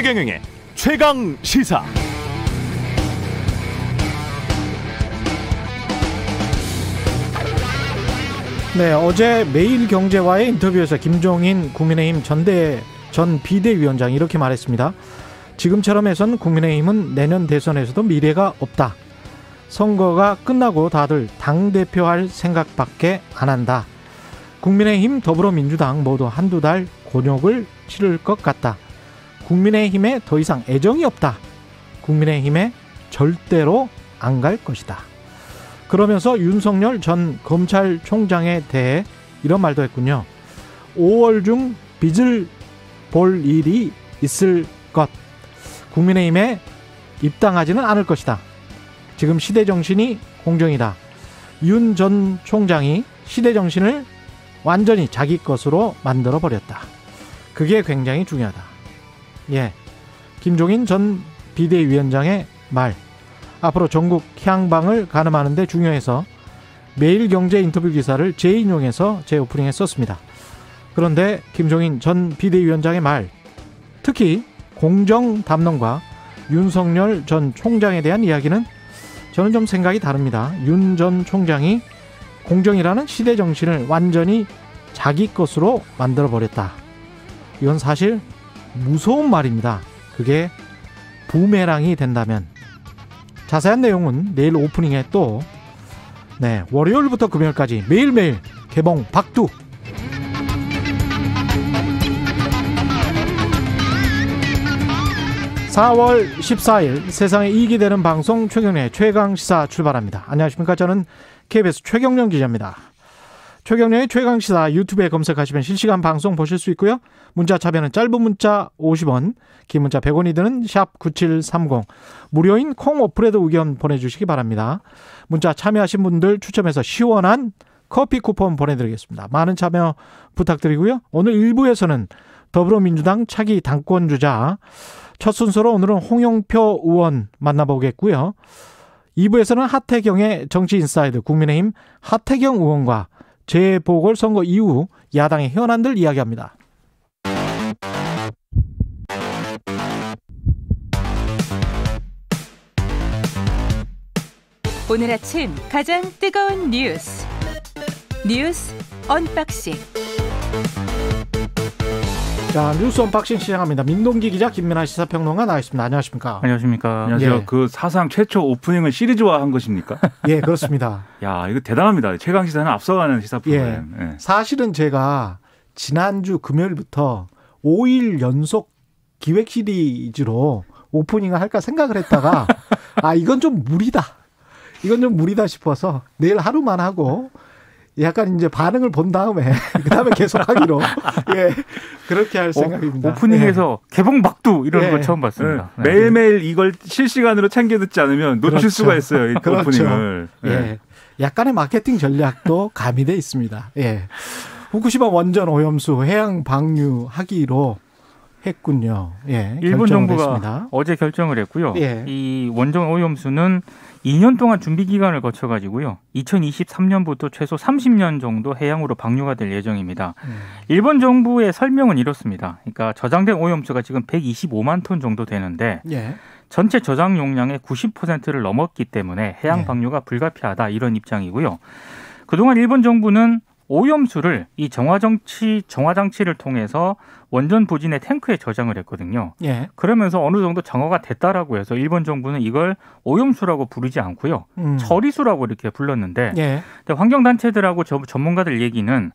최경영의 최강 시사. 네, 어제 매일경제와의 인터뷰에서 김종인 국민의힘 전 비대위원장이 이렇게 말했습니다. 지금처럼 해선 국민의힘은 내년 대선에서도 미래가 없다. 선거가 끝나고 다들 당대표 할 생각밖에 안 한다. 국민의힘, 더불어민주당 모두 한두 달 곤욕을 치를 것 같다. 국민의힘에 더 이상 애정이 없다. 국민의힘에 절대로 안 갈 것이다. 그러면서 윤석열 전 검찰총장에 대해 이런 말도 했군요. 5월 중 빚을 볼 일이 있을 것. 국민의힘에 입당하지는 않을 것이다. 지금 시대정신이 공정이다. 윤 전 총장이 시대정신을 완전히 자기 것으로 만들어버렸다. 그게 굉장히 중요하다. 예, 김종인 전 비대위원장의 말. 앞으로 전국 향방을 가늠하는 데 중요해서 매일경제 인터뷰 기사를 재인용해서 제 오프닝에 썼습니다. 그런데 김종인 전 비대위원장의 말, 특히 공정 담론과 윤석열 전 총장에 대한 이야기는 저는 좀 생각이 다릅니다. 윤 전 총장이 공정이라는 시대 정신을 완전히 자기 것으로 만들어버렸다. 이건 사실 무서운 말입니다. 그게 부메랑이 된다면. 자세한 내용은 내일 오프닝에 또 월요일부터 금요일까지 매일매일 개봉 박두. (4월 14일) 세상에 이익이 되는 방송 최경영의 최강시사 출발합니다. 안녕하십니까. 저는 KBS 최경영 기자입니다. 최경영의 최강시사 유튜브에 검색하시면 실시간 방송 보실 수 있고요. 문자 참여는 짧은 문자 50원, 긴 문자 100원이 드는 샵 9730, 무료인 콩 어플에도 의견 보내주시기 바랍니다. 문자 참여하신 분들 추첨해서 시원한 커피 쿠폰 보내드리겠습니다. 많은 참여 부탁드리고요. 오늘 1부에서는 더불어민주당 차기 당권주자, 첫 순서로 오늘은 홍영표 의원 만나보겠고요. 2부에서는 하태경의 정치인사이드, 국민의힘 하태경 의원과 재보궐선거 이후 야당의 현안들 이야기합니다. 오늘 아침 가장 뜨거운 뉴스 언박싱. 자, 뉴스 언박싱 시작합니다. 민동기 기자, 김민아 시사평론가 나와 있습니다. 안녕하십니까? 안녕하십니까? 안녕하세요. 예. 그 사상 최초 오프닝을 시리즈화한 것입니까? 예, 그렇습니다. 야, 이거 대단합니다. 최강 시사는 앞서가는 시사 프로그램. 예. 예. 사실은 제가 지난주 금요일부터 5일 연속 기획 시리즈로 오프닝을 할까 생각을 했다가 이건 좀 무리다. 이건 좀 무리다 싶어서 내일 하루만 하고 약간 이제 반응을 본 다음에 그다음에 계속하기로 그렇게 할 생각입니다. 오프닝에서 개봉 박두 이런 거 처음 봤습니다. 네. 매일매일 이걸 실시간으로 챙겨 듣지 않으면 놓칠 수가 있어요. 이 오프닝을. 약간의 마케팅 전략도 가미돼 있습니다. 후쿠시마 원전 오염수 해양 방류하기로 했군요. 일본 정부가 했습니다. 어제 결정을 했고요. 이 원전 오염수는 2년 동안 준비 기간을 거쳐가지고요. 2023년부터 최소 30년 정도 해양으로 방류가 될 예정입니다. 일본 정부의 설명은 이렇습니다. 그러니까 저장된 오염수가 지금 125만 톤 정도 되는데 전체 저장 용량의 90%를 넘었기 때문에 해양 방류가 불가피하다, 이런 입장이고요. 그동안 일본 정부는 오염수를 이 정화장치를 통해서 원전 부진의 탱크에 저장을 했거든요. 그러면서 어느 정도 정화가 됐다라고 해서 일본 정부는 이걸 오염수라고 부르지 않고요. 처리수라고 이렇게 불렀는데 근데 환경단체들하고 전문가들 얘기는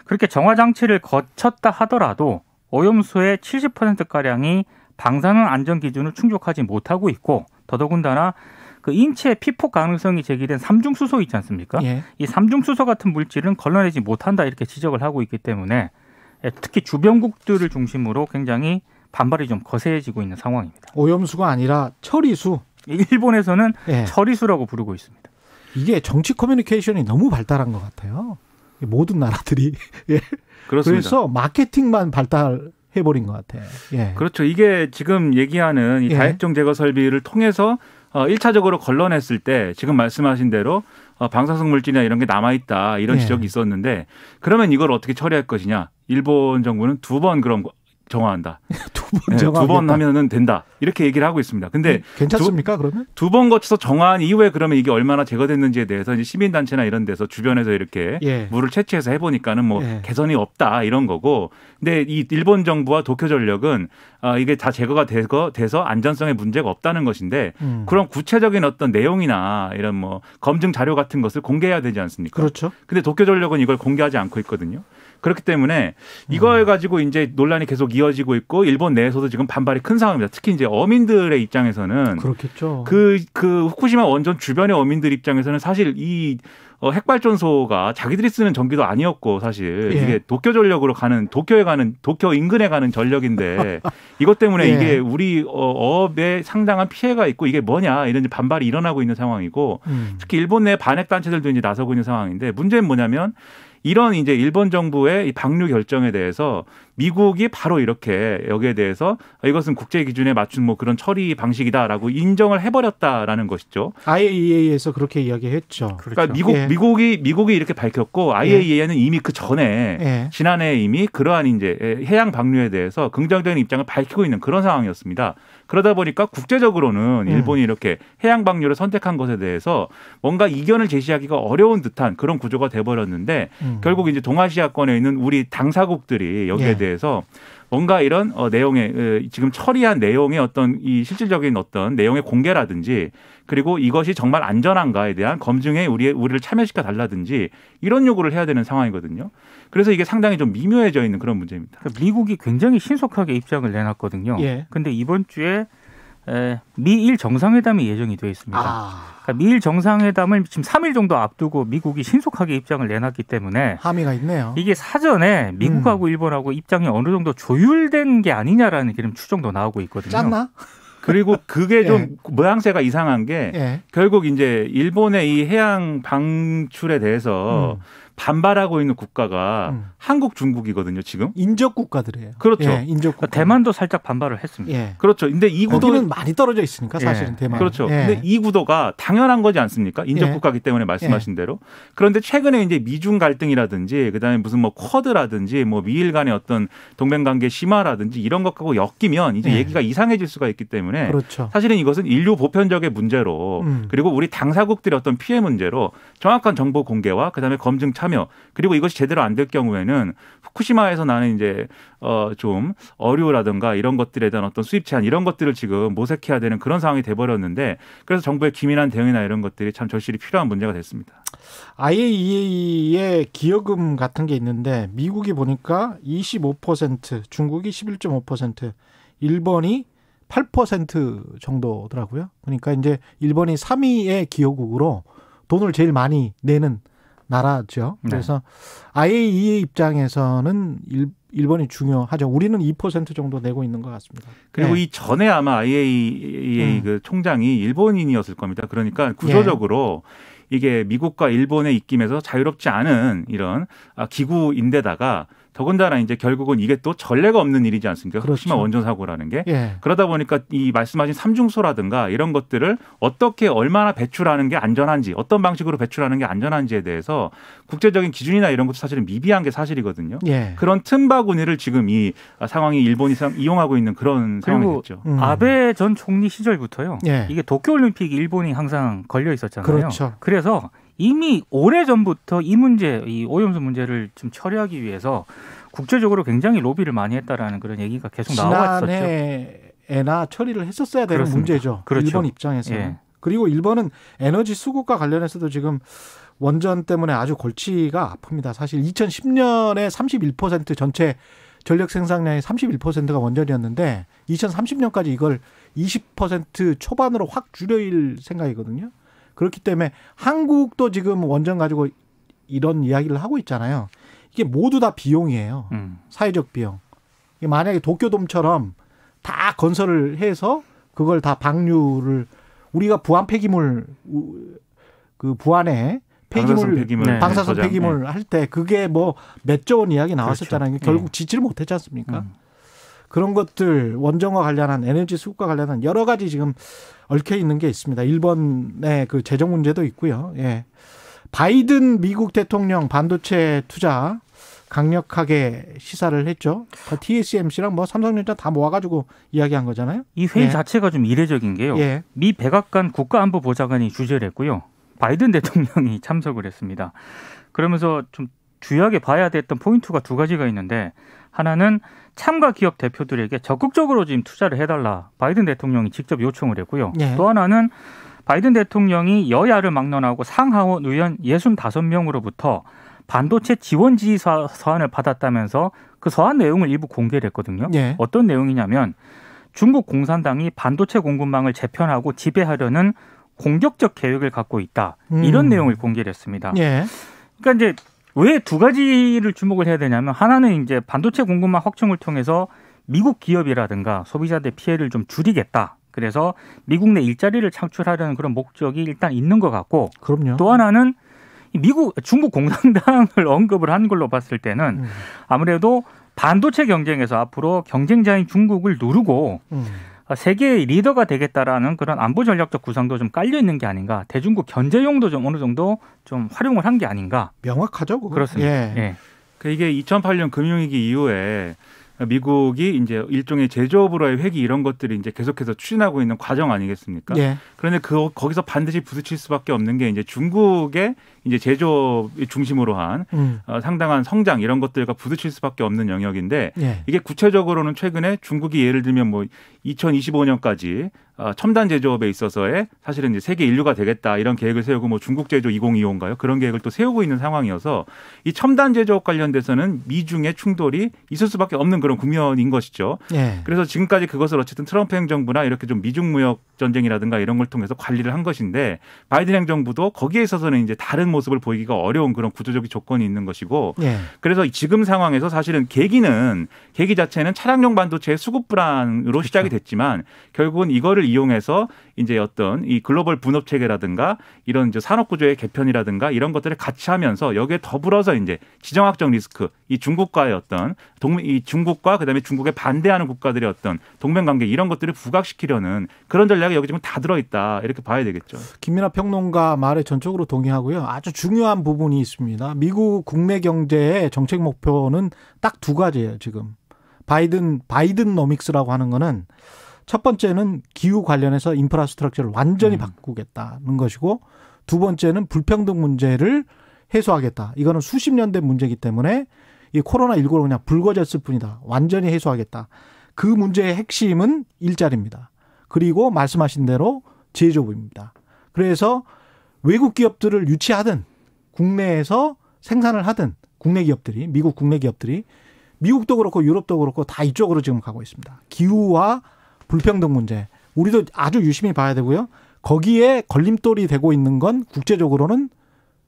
그렇게 정화장치를 거쳤다 하더라도 오염수의 70%가량이 방사능 안전 기준을 충족하지 못하고 있고, 더더군다나 그 인체 피폭 가능성이 제기된 삼중수소 있지 않습니까? 이 삼중수소 같은 물질은 걸러내지 못한다, 이렇게 지적을 하고 있기 때문에 특히 주변국들을 중심으로 굉장히 반발이 좀 거세지고 있는 상황입니다. 오염수가 아니라 처리수. 일본에서는 처리수라고 부르고 있습니다. 이게 정치 커뮤니케이션이 너무 발달한 것 같아요. 모든 나라들이. 그렇습니다. 그래서 마케팅만 발달해버린 것 같아요. 그렇죠. 이게 지금 얘기하는 이 다액정 제거 설비를 통해서 1차적으로 걸러냈을 때 지금 말씀하신 대로 방사성 물질이나 이런 게 남아있다, 이런 지적이 있었는데, 그러면 이걸 어떻게 처리할 것이냐. 일본 정부는 두 번 그럼 정화한다. 두 번 하면은 된다. 이렇게 얘기를 하고 있습니다. 근데 괜찮습니까? 그러면 두 번 거쳐서 정화한 이후에 그러면 이게 얼마나 제거됐는지에 대해서 이제 시민단체나 이런 데서 주변에서 이렇게 물을 채취해서 해보니까는 뭐 개선이 없다 이런 거고. 근데 이 일본 정부와 도쿄전력은 이게 다 제거가 돼서 안전성에 문제가 없다는 것인데 그런 구체적인 어떤 내용이나 이런 뭐 검증 자료 같은 것을 공개해야 되지 않습니까? 그렇죠. 근데 도쿄전력은 이걸 공개하지 않고 있거든요. 그렇기 때문에 이걸 가지고 이제 논란이 계속 이어지고 있고 일본 내에서도 지금 반발이 큰 상황입니다. 특히 이제 어민들의 입장에서는 그렇겠죠. 그 후쿠시마 원전 주변의 어민들 입장에서는 사실 이 핵발전소가 자기들이 쓰는 전기도 아니었고 사실 이게 도쿄전력으로 가는 도쿄 인근에 가는 전력인데 이것 때문에 이게 우리 어업에 상당한 피해가 있고 이게 뭐냐 이런 반발이 일어나고 있는 상황이고 특히 일본 내 반핵 단체들도 이제 나서고 있는 상황인데 문제는 뭐냐면 이런 이제 일본 정부의 이 방류 결정에 대해서 미국이 바로 이렇게 여기에 대해서 이것은 국제 기준에 맞춘 뭐 그런 처리 방식이다라고 인정을 해버렸다라는 것이죠. IAEA에서 그렇게 이야기했죠. 그러니까 미국이 이렇게 밝혔고 IAEA는 이미 그 전에 지난해 이미 그러한 이제 해양 방류에 대해서 긍정적인 입장을 밝히고 있는 그런 상황이었습니다. 그러다 보니까 국제적으로는 일본이 이렇게 해양 방류를 선택한 것에 대해서 뭔가 이견을 제시하기가 어려운 듯한 그런 구조가 돼버렸는데 결국 이제 동아시아권에 있는 우리 당사국들이 여기에 대해서 뭔가 이런 내용의 지금 처리한 내용의 어떤 이 실질적인 어떤 내용의 공개라든지 그리고 이것이 정말 안전한가에 대한 검증에 우리를 참여시켜 달라든지 이런 요구를 해야 되는 상황이거든요. 그래서 이게 상당히 좀 미묘해져 있는 그런 문제입니다. 그러니까 미국이 굉장히 신속하게 입장을 내놨거든요. 그런데 이번 주에 미일 정상회담이 예정이 되어 있습니다. 그러니까 미일 정상회담을 지금 3일 정도 앞두고 미국이 신속하게 입장을 내놨기 때문에 함의가 있네요. 이게 사전에 미국하고 일본하고 입장이 어느 정도 조율된 게 아니냐라는 그런 추정도 나오고 있거든요. 짰나? 그리고 그게 좀 모양새가 이상한 게 결국 이제 일본의 이 해양 방출에 대해서 반발하고 있는 국가가 한국, 중국이거든요, 지금. 인접 국가들이에요. 그렇죠. 인접 국가. 대만도 살짝 반발을 했습니다. 그렇죠. 근데 이 구도는 많이 떨어져 있으니까 사실은 대만. 그렇죠. 근데 이 구도가 당연한 거지 않습니까? 인접 국가이기 때문에 말씀하신 대로. 그런데 최근에 이제 미중 갈등이라든지 그다음에 무슨 뭐 쿼드라든지 뭐 미일 간의 어떤 동맹 관계 심화라든지 이런 것하고 엮이면 이제 얘기가 이상해질 수가 있기 때문에 그렇죠. 사실은 이것은 인류 보편적의 문제로 그리고 우리 당사국들의 어떤 피해 문제로 정확한 정보 공개와 그다음에 검증 참여 그리고 이것이 제대로 안 될 경우에는 후쿠시마에서 나는 이제 좀 어류라든가 이런 것들에 대한 어떤 수입 제한 이런 것들을 지금 모색해야 되는 그런 상황이 돼버렸는데 그래서 정부의 기민한 대응이나 이런 것들이 참 절실히 필요한 문제가 됐습니다. IAEA의 기여금 같은 게 있는데 미국이 보니까 25%, 중국이 11.5%, 일본이 8% 정도더라고요. 그러니까 이제 일본이 3위의 기여국으로 돈을 제일 많이 내는 나라죠. 그래서 IAEA 입장에서는 일본이 중요하죠. 우리는 2% 정도 내고 있는 것 같습니다. 그리고 이 전에 아마 IAEA 그 총장이 일본인이었을 겁니다. 그러니까 구조적으로 이게 미국과 일본의 입김에서 자유롭지 않은 이런 기구인데다가 더군다나 이제 결국은 이게 또 전례가 없는 일이지 않습니까? 후쿠시마 원전 사고라는 게. 그러다 보니까 이 말씀하신 삼중소라든가 이런 것들을 어떻게 얼마나 배출하는 게 안전한지 어떤 방식으로 배출하는 게 안전한지에 대해서 국제적인 기준이나 이런 것도 사실은 미비한 게 사실이거든요. 그런 틈바구니를 지금 이 상황이 일본이 이용하고 있는 그런 상황이 됐죠. 아베 전 총리 시절부터요. 이게 도쿄올림픽 일본이 항상 걸려 있었잖아요. 그렇죠. 그래서 이미 오래전부터 이 문제, 이 오염수 문제를 좀 처리하기 위해서 국제적으로 굉장히 로비를 많이 했다라는 그런 얘기가 계속 나왔었죠. 지난해나 처리를 했었어야 되는 그렇습니다. 문제죠. 그렇죠. 일본 입장에서는. 그리고 일본은 에너지 수급과 관련해서도 지금 원전 때문에 아주 골치가 아픕니다. 사실 2010년에 31% 전체 전력 생산량의 31%가 원전이었는데 2030년까지 이걸 20% 초반으로 확 줄일 생각이거든요. 그렇기 때문에 한국도 지금 원전 가지고 이런 이야기를 하고 있잖아요. 이게 모두 다 비용이에요. 사회적 비용. 만약에 도쿄돔처럼 다 건설을 해서 그걸 다 방류를 우리가 부안 폐기물 그 부안에 방사선 폐기물 할 때 그게 뭐 몇조 원 이야기 나왔었잖아요. 그렇죠. 결국 짓지를 못했지 않습니까? 그런 것들 원전과 관련한 에너지 수급과 관련한 여러 가지 지금 얽혀 있는 게 있습니다. 일본의 그 재정 문제도 있고요. 바이든 미국 대통령 반도체 투자 강력하게 시사를 했죠. TSMC랑 뭐 삼성전자 다 모아가지고 이야기한 거잖아요. 이 회의 자체가 좀 이례적인 게요. 미 백악관 국가안보보좌관이 주재를 했고요. 바이든 대통령이 참석을 했습니다. 그러면서 좀 주요하게 봐야 됐던 포인트가 두 가지가 있는데 하나는 참가 기업 대표들에게 적극적으로 지금 투자를 해달라. 바이든 대통령이 직접 요청을 했고요. 또 하나는 바이든 대통령이 여야를 막론하고 상하원 의원 65명으로부터 반도체 지원 지휘 서한을 받았다면서 그 서한 내용을 일부 공개를 했거든요. 어떤 내용이냐면 중국 공산당이 반도체 공급망을 재편하고 지배하려는 공격적 계획을 갖고 있다. 이런 내용을 공개를 했습니다. 그러니까 이제 왜 두 가지를 주목을 해야 되냐면 하나는 이제 반도체 공급망 확충을 통해서 미국 기업이라든가 소비자들의 피해를 좀 줄이겠다. 그래서 미국 내 일자리를 창출하려는 그런 목적이 일단 있는 것 같고 그럼요. 또 하나는 중국 공산당을 언급을 한 걸로 봤을 때는 아무래도 반도체 경쟁에서 앞으로 경쟁자인 중국을 누르고 세계의 리더가 되겠다라는 그런 안보 전략적 구상도 좀 깔려 있는 게 아닌가. 대중국 견제용도 좀 어느 정도 좀 활용을 한 게 아닌가. 명확하죠. 그거. 그렇습니다. 이게 2008년 금융위기 이후에 미국이 이제 일종의 제조업으로의 회귀 이런 것들이 이제 계속해서 추진하고 있는 과정 아니겠습니까? 그런데 거기서 반드시 부딪힐 수밖에 없는 게 이제 중국의 이제 제조업 중심으로 한 상당한 성장 이런 것들과 부딪힐 수밖에 없는 영역인데 이게 구체적으로는 최근에 중국이 예를 들면 뭐 2025년까지 첨단 제조업에 있어서의 사실은 이제 세계 인류가 되겠다 이런 계획을 세우고 뭐 중국 제조 2025인가요? 그런 계획을 또 세우고 있는 상황이어서 이 첨단 제조업 관련돼서는 미중의 충돌이 있을 수밖에 없는 그런 국면인 것이죠. 그래서 지금까지 그것을 어쨌든 트럼프 행정부나 이렇게 좀 미중 무역 전쟁이라든가 이런 걸 통해서 관리를 한 것인데 바이든 행정부도 거기에 있어서는 이제 다른 모습을 보이기가 어려운 그런 구조적인 조건이 있는 것이고 그래서 지금 상황에서 사실은 계기 자체는 차량용 반도체의 수급 불안으로 시작이 됐지만 결국은 이거를 이용해서 이제 어떤 이 글로벌 분업 체계라든가 이런 이제 산업 구조의 개편이라든가 이런 것들을 같이 하면서 여기에 더불어서 이제 지정학적 리스크, 이 중국과의 어떤 이 중국과 그다음에 중국에 반대하는 국가들의 어떤 동맹 관계 이런 것들을 부각시키려는 그런 전략이 여기 지금 다 들어있다 이렇게 봐야 되겠죠. 김민하 평론가 말에 전적으로 동의하고요. 아주 중요한 부분이 있습니다. 미국 국내 경제의 정책 목표는 딱 두 가지예요. 지금 바이든노믹스라고 하는 거는 첫 번째는 기후 관련해서 인프라스트럭처를 완전히 바꾸겠다는 것이고 두 번째는 불평등 문제를 해소하겠다. 이거는 수십 년 된 문제이기 때문에 이 코로나19로 그냥 불거졌을 뿐이다. 완전히 해소하겠다. 그 문제의 핵심은 일자리입니다. 그리고 말씀하신 대로 제조업입니다. 그래서 외국 기업들을 유치하든 국내에서 생산을 하든 국내 기업들이 미국 국내 기업들이 미국도 그렇고 유럽도 그렇고 다 이쪽으로 지금 가고 있습니다. 기후와 불평등 문제 우리도 아주 유심히 봐야 되고요. 거기에 걸림돌이 되고 있는 건 국제적으로는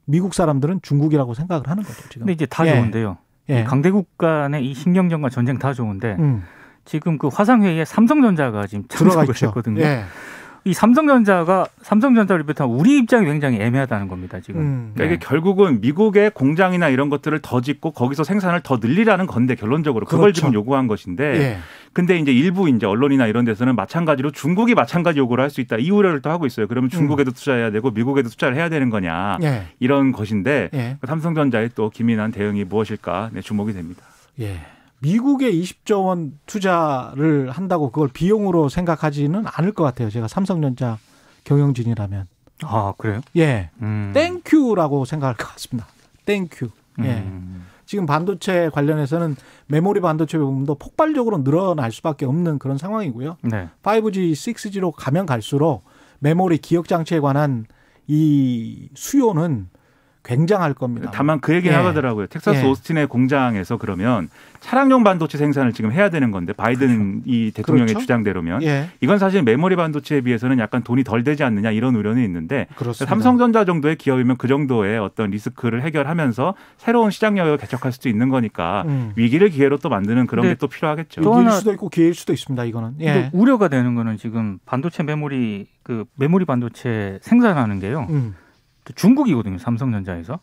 미국 사람들은 중국이라고 생각을 하는 거죠. 지금. 근데 이제 다 좋은데요. 강대국 간의 이 신경전과 전쟁 다 좋은데 지금 그 화상회의에 삼성전자가 지금 참석을 했거든요. 이 삼성전자를 비롯한 우리 입장이 굉장히 애매하다는 겁니다. 지금. 그러니까 이게 결국은 미국의 공장이나 이런 것들을 더 짓고 거기서 생산을 더 늘리라는 건데 결론적으로 그걸 지금 요구한 것인데 근데 이제 일부 이제 언론이나 이런 데서는 마찬가지로 중국이 마찬가지 요구를 할 수 있다. 이 우려를 또 하고 있어요. 그러면 중국에도 투자해야 되고 미국에도 투자를 해야 되는 거냐. 이런 것인데 삼성전자의 또 기민한 대응이 무엇일까 주목이 됩니다. 미국에 20조 원 투자를 한다고 그걸 비용으로 생각하지는 않을 것 같아요. 제가 삼성전자 경영진이라면. 아, 그래요? 땡큐라고 생각할 것 같습니다. 땡큐. 지금 반도체 관련해서는 메모리 반도체 부분도 폭발적으로 늘어날 수밖에 없는 그런 상황이고요. 5G, 6G로 가면 갈수록 메모리 기억 장치에 관한 이 수요는 굉장할 겁니다. 다만 그 얘기는 하더라고요. 텍사스 오스틴의 공장에서 그러면 차량용 반도체 생산을 지금 해야 되는 건데 바이든 이 대통령의 주장대로면 이건 사실 메모리 반도체에 비해서는 약간 돈이 덜 되지 않느냐 이런 우려는 있는데 삼성전자 정도의 기업이면 그 정도의 어떤 리스크를 해결하면서 새로운 시장 영역을 개척할 수도 있는 거니까 위기를 기회로 또 만드는 그런 게 또 필요하겠죠. 위기일 수도 있고 기회일 수도 있습니다. 이거는. 우려가 되는 거는 지금 반도체 메모리 반도체 생산하는 게요. 중국이거든요. 삼성전자에서.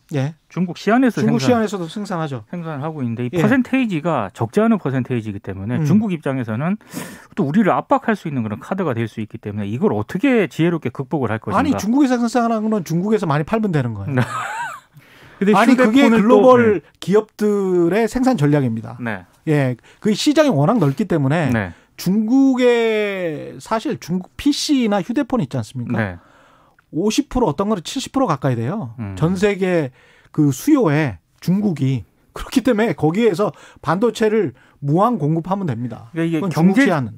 중국 시안에서도 생산하죠. 생산을 하고 있는데 이 퍼센테이지가 적지 않은 퍼센테이지이기 때문에 중국 입장에서는 또 우리를 압박할 수 있는 그런 카드가 될 수 있기 때문에 이걸 어떻게 지혜롭게 극복을 할 것인가. 아니 중국에서 생산하는 건 중국에서 많이 팔면 되는 거예요. 아니 그게 글로벌 기업들의 생산 전략입니다. 네. 예, 그 시장이 워낙 넓기 때문에 네. 중국의 사실 중국 PC나 휴대폰 있지 않습니까? 네. 50% 어떤 거는 70% 가까이 돼요. 전 세계 그 수요에 중국이 그렇기 때문에 거기에서 반도체를 무한 공급하면 됩니다. 그러니까 이게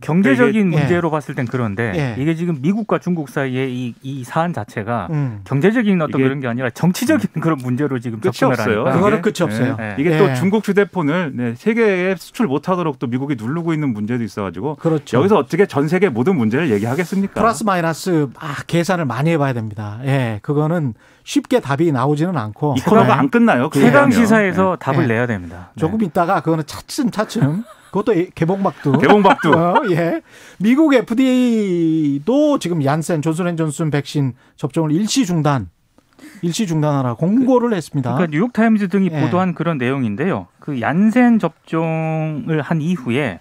경제적인 문제로 봤을 땐 그런데 이게 지금 미국과 중국 사이의 이 사안 자체가 경제적인 어떤 그런 게 아니라 정치적인 그런 문제로 지금 접근을 하니까. 그거는 끝이 없어요. 이게 또 중국 휴대폰을 세계에 수출 못하도록 또 미국이 누르고 있는 문제도 있어가지고 그렇죠. 여기서 어떻게 전 세계 모든 문제를 얘기하겠습니까? 플러스 마이너스 계산을 많이 해봐야 됩니다. 예, 그거는 쉽게 답이 나오지는 않고. 이 코너가 안 끝나요. 최강 시사에서 답을 내야 됩니다. 조금 있다가 그거는 차츰 그것도 개봉박두. 예. 미국 FDA도 지금 얀센 존슨앤존슨 백신 접종을 일시 중단하라 공고를 했습니다. 그러니까 뉴욕타임즈 등이 보도한 그런 내용인데요. 그 얀센 접종을 한 이후에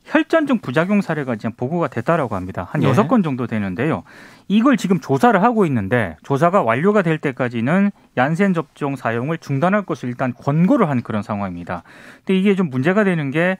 혈전증 부작용 사례가 지금 보고가 됐다라고 합니다. 한 6건 정도 되는데요. 이걸 지금 조사를 하고 있는데 조사가 완료가 될 때까지는 얀센 접종 사용을 중단할 것을 일단 권고를 한 그런 상황입니다. 근데 이게 좀 문제가 되는 게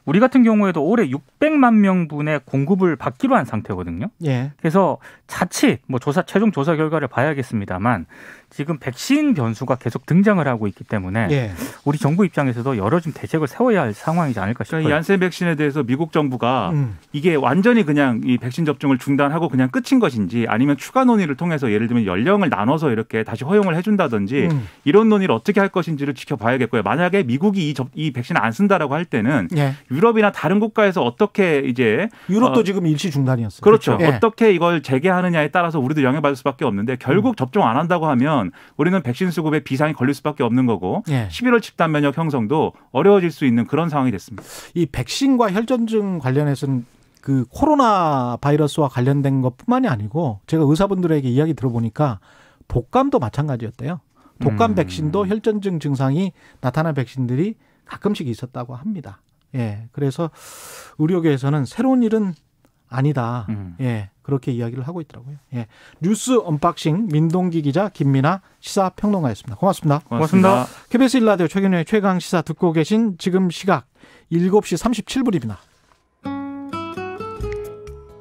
우리 같은 경우에도 올해 600만 명분의 공급을 받기로 한 상태거든요. 그래서 자칫 최종 조사 결과를 봐야겠습니다만 지금 백신 변수가 계속 등장을 하고 있기 때문에 우리 정부 입장에서도 여러 좀 대책을 세워야 할 상황이지 않을까 싶어요. 그러니까 얀센 백신에 대해서 미국 정부가 이게 완전히 그냥 이 백신 접종을 중단하고 그냥 끝인 것인지 아니면 추가 논의를 통해서 예를 들면 연령을 나눠서 이렇게 다시 허용을 해준다든지 이런 논의를 어떻게 할 것인지를 지켜봐야겠고요. 만약에 미국이 이 백신을 안 쓴다라고 할 때는 유럽이나 다른 국가에서 어떻게 이제 유럽도 지금 일시 중단이었어요. 그렇죠. 어떻게 이걸 재개하느냐에 따라서 우리도 영향받을 수밖에 없는데 결국 접종 안 한다고 하면 우리는 백신 수급에 비상이 걸릴 수밖에 없는 거고 11월 집단 면역 형성도 어려워질 수 있는 그런 상황이 됐습니다. 이 백신과 혈전증 관련해서는 그 코로나 바이러스와 관련된 것뿐만이 아니고 제가 의사분들에게 이야기 들어보니까 독감도 마찬가지였대요. 독감 백신도 혈전증 증상이 나타난 백신들이 가끔씩 있었다고 합니다. 그래서 의료계에서는 새로운 일은 아니다. 그렇게 이야기를 하고 있더라고요. 뉴스 언박싱 민동기 기자 김민아 시사평론가였습니다. 고맙습니다. KBS 1라디오 최경영의 최강 시사 듣고 계신 지금 시각 7시 37분입니다.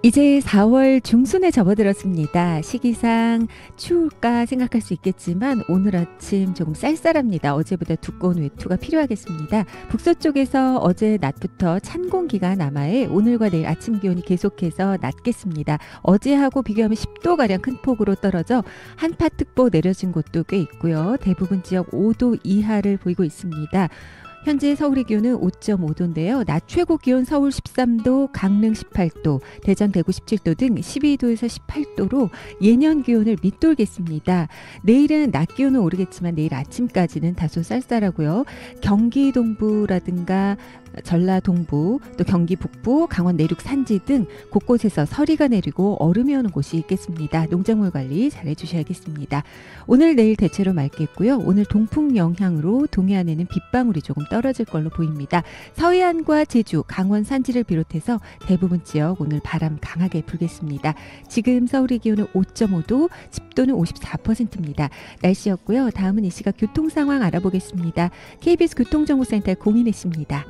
이제 4월 중순에 접어들었습니다. 시기상 추울까 생각할 수 있겠지만 오늘 아침 조금 쌀쌀합니다. 어제보다 두꺼운 외투가 필요하겠습니다. 북서쪽에서 어제 낮부터 찬 공기가 남하해 오늘과 내일 아침 기온이 계속해서 낮겠습니다. 어제하고 비교하면 10도가량 큰 폭으로 떨어져 한파특보 내려진 곳도 꽤 있고요. 대부분 지역 5도 이하를 보이고 있습니다. 현재 서울의 기온은 5.5도인데요. 낮 최고 기온 서울 13도, 강릉 18도, 대전 대구 17도 등 12도에서 18도로 예년 기온을 밑돌겠습니다. 내일은 낮 기온은 오르겠지만 내일 아침까지는 다소 쌀쌀하고요. 경기 동부라든가 전라 동부, 또 경기 북부, 강원 내륙 산지 등 곳곳에서 서리가 내리고 얼음이 오는 곳이 있겠습니다. 농작물 관리 잘 해주셔야겠습니다. 오늘 내일 대체로 맑겠고요. 오늘 동풍 영향으로 동해안에는 빗방울이 조금 떨어질 걸로 보입니다. 서해안과 제주, 강원 산지를 비롯해서 대부분 지역 오늘 바람 강하게 불겠습니다. 지금 서울의 기온은 5.5도, 습도는 54%입니다. 날씨였고요. 다음은 이 시각 교통 상황 알아보겠습니다. KBS 교통정보센터 고민혜 씨입니다.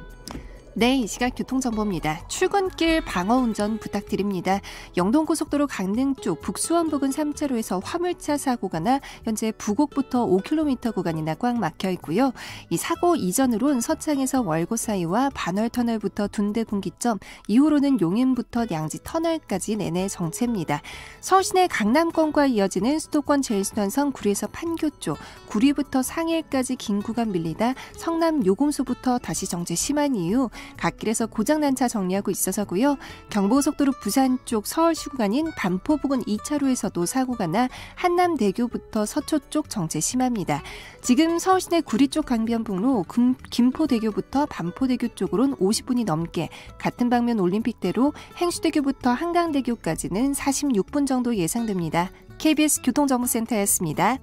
네, 이 시각 교통정보입니다. 출근길 방어운전 부탁드립니다. 영동고속도로 강릉 쪽 북수원 부근 3차로에서 화물차 사고가 나 현재 부곡부터 5km 구간이나 꽉 막혀 있고요. 이 사고 이전으론 서창에서 월고 사이와 반월터널부터 둔대분기점, 이후로는 용인부터 양지터널까지 내내 정체입니다. 서울시내 강남권과 이어지는 수도권 제1순환선 구리에서 판교 쪽, 구리부터 상일까지 긴 구간 밀리다 성남 요금소부터 다시 정체 심한 이후 갓길에서 고장난 차 정리하고 있어서고요. 경부고속도로 부산 쪽 서울시 구간인 반포 부근 2차로에서도 사고가 나 한남대교부터 서초 쪽 정체 심합니다. 지금 서울시내 구리 쪽 강변북로 김포대교부터 반포대교 쪽으로는 50분이 넘게, 같은 방면 올림픽대로 행수대교부터 한강대교까지는 46분 정도 예상됩니다. KBS 교통정보센터였습니다.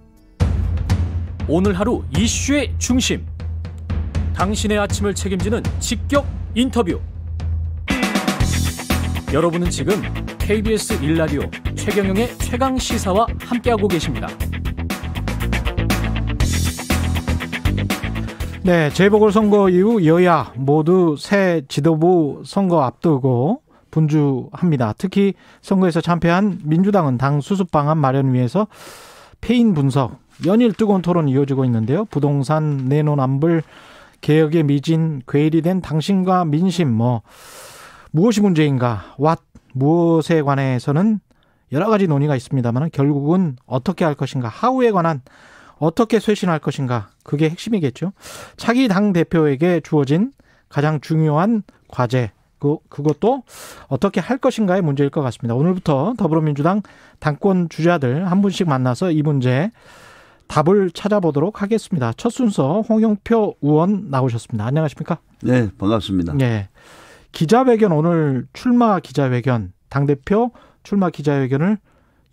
오늘 하루 이슈의 중심, 당신의 아침을 책임지는 직격 인터뷰. 여러분은 지금 KBS 1라디오 최경영의 최강시사와 함께하고 계십니다. 네, 재보궐선거 이후 여야 모두 새 지도부 선거 앞두고 분주합니다. 특히 선거에서 참패한 민주당은 당 수습 방안 마련 위해서 패인 분석, 연일 뜨거운 토론이 이어지고 있는데요. 부동산, 내노남불, 개혁의 미진, 괴리된 당신과 민심, 무엇이 문제인가, 무엇에 관해서는 여러 가지 논의가 있습니다만 결국은 어떻게 할 것인가, 하우에 관한 어떻게 쇄신할 것인가, 그게 핵심이겠죠. 차기 당대표에게 주어진 가장 중요한 과제, 그것도 어떻게 할 것인가의 문제일 것 같습니다. 오늘부터 더불어민주당 당권 주자들 한 분씩 만나서 이 문제 답을 찾아보도록 하겠습니다. 첫 순서 홍영표 의원 나오셨습니다. 안녕하십니까? 네, 반갑습니다. 네, 기자회견, 오늘 출마 기자회견, 당대표 출마 기자회견을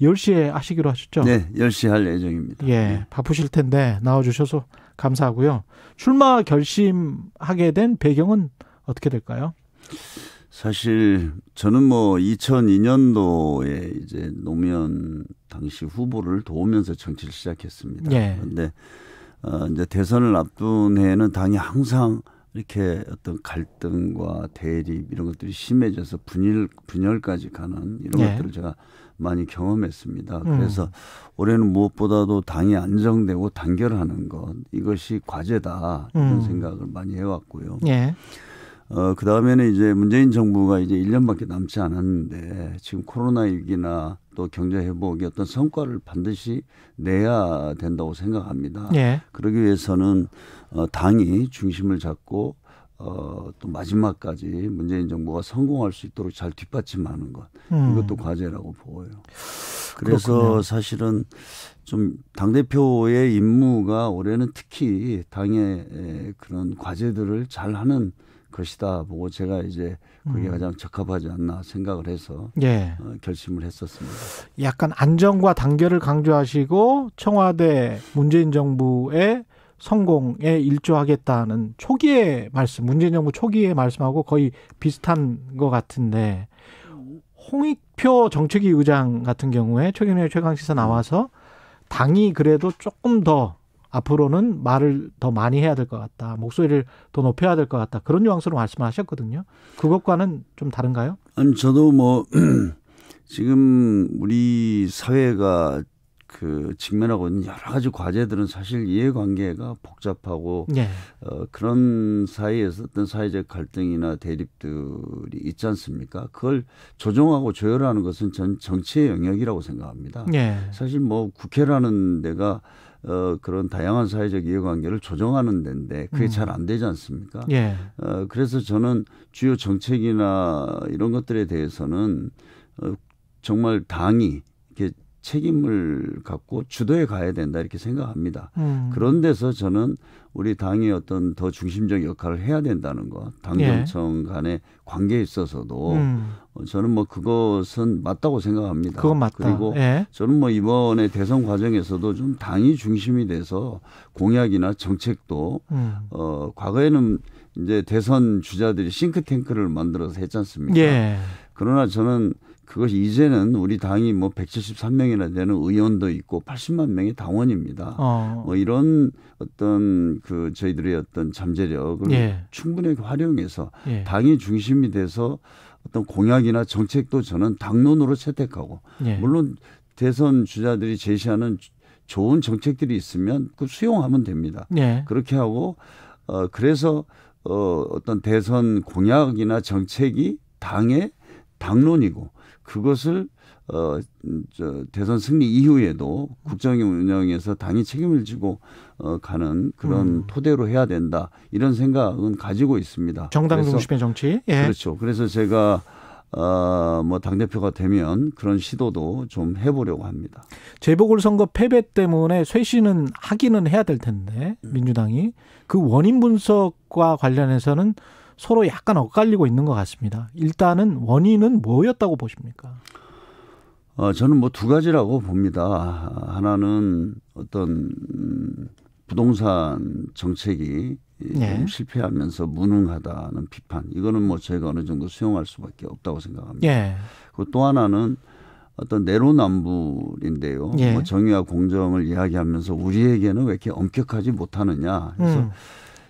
10시에 하시기로 하셨죠? 네, 10시 할 예정입니다. 예, 네. 바쁘실 텐데 나와주셔서 감사하고요. 출마 결심하게 된 배경은 어떻게 될까요? 사실 저는 2002년도에 이제 노무현 당시 후보를 도우면서 정치를 시작했습니다. 그런데 이제 대선을 앞둔 해에는 당이 항상 이렇게 어떤 갈등과 대립 이런 것들이 심해져서 분열까지 가는 이런 것들을 제가 많이 경험했습니다. 그래서 올해는 무엇보다도 당이 안정되고 단결하는 것, 이것이 과제다, 이런 생각을 많이 해왔고요. 그 다음에는 이제 문재인 정부가 이제 1년밖에 남지 않았는데 지금 코로나 위기나 또 경제 회복의 어떤 성과를 반드시 내야 된다고 생각합니다. 그러기 위해서는 당이 중심을 잡고 또 마지막까지 문재인 정부가 성공할 수 있도록 잘 뒷받침하는 것, 이것도 과제라고 보여요. 그래서 그렇군요. 사실은 좀 당대표의 임무가 올해는 특히 당의 그런 과제들을 잘하는 것이다 보고 제가 이제 그게 가장 적합하지 않나 생각을 해서 결심을 했었습니다. 약간 안정과 단결을 강조하시고 청와대 문재인 정부의 성공에 일조하겠다는 초기의 말씀, 문재인 정부 초기의 말씀하고 거의 비슷한 것 같은데, 홍익표 정책위 의장 같은 경우에 최경영의 최강시사 나와서 당이 그래도 조금 더 앞으로는 말을 더 많이 해야 될 것 같다, 목소리를 더 높여야 될 것 같다, 그런 뉘앙스로 말씀하셨거든요. 그것과는 좀 다른가요? 아니, 저도 지금 우리 사회가 직면하고 있는 여러 가지 과제들은 사실 이해관계가 복잡하고 그런 사이에서 어떤 사회적 갈등이나 대립들이 있지 않습니까? 그걸 조정하고 조율하는 것은 전 정치의 영역이라고 생각합니다. 사실 국회라는 데가 그런 다양한 사회적 이해관계를 조정하는 데인데 그게 잘 안 되지 않습니까? 그래서 저는 주요 정책이나 이런 것들에 대해서는 정말 당이 이렇게 책임을 갖고 주도해 가야 된다, 이렇게 생각합니다. 그런 데서 저는 우리 당이 어떤 더 중심적 역할을 해야 된다는 것, 당정청 간의 관계에 있어서도 저는 그것은 맞다고 생각합니다. 그건 맞다. 그리고 저는 이번에 대선 과정에서도 좀 당이 중심이 돼서 공약이나 정책도 과거에는 이제 대선 주자들이 싱크탱크를 만들어서 했지 않습니까? 그러나 저는 그것이 이제는 우리 당이 173명이나 되는 의원도 있고 80만 명의 당원입니다. 이런 어떤 저희들의 어떤 잠재력을 충분히 활용해서 당이 중심이 돼서 어떤 공약이나 정책도 저는 당론으로 채택하고, 물론 대선 주자들이 제시하는 좋은 정책들이 있으면 그 수용하면 됩니다. 그렇게 하고 그래서 어떤 대선 공약이나 정책이 당의 당론이고, 그것을 대선 승리 이후에도 국정 운영에서 당이 책임을 지고 가는 그런 토대로 해야 된다, 이런 생각은 가지고 있습니다. 정당 중심의 정치. 그렇죠. 그래서 제가 당대표가 되면 그런 시도도 좀 해보려고 합니다. 재보궐선거 패배 때문에 쇄신은 하기는 해야 될 텐데 민주당이 그 원인 분석과 관련해서는 서로 약간 엇갈리고 있는 것 같습니다. 일단은 원인은 뭐였다고 보십니까? 저는 두 가지라고 봅니다. 하나는 어떤 부동산 정책이 좀 실패하면서 무능하다는 비판. 이거는 저희가 어느 정도 수용할 수밖에 없다고 생각합니다. 그리고 또 하나는 어떤 내로남불인데요. 정의와 공정을 이야기하면서 우리에게는 왜 이렇게 엄격하지 못하느냐. 그래서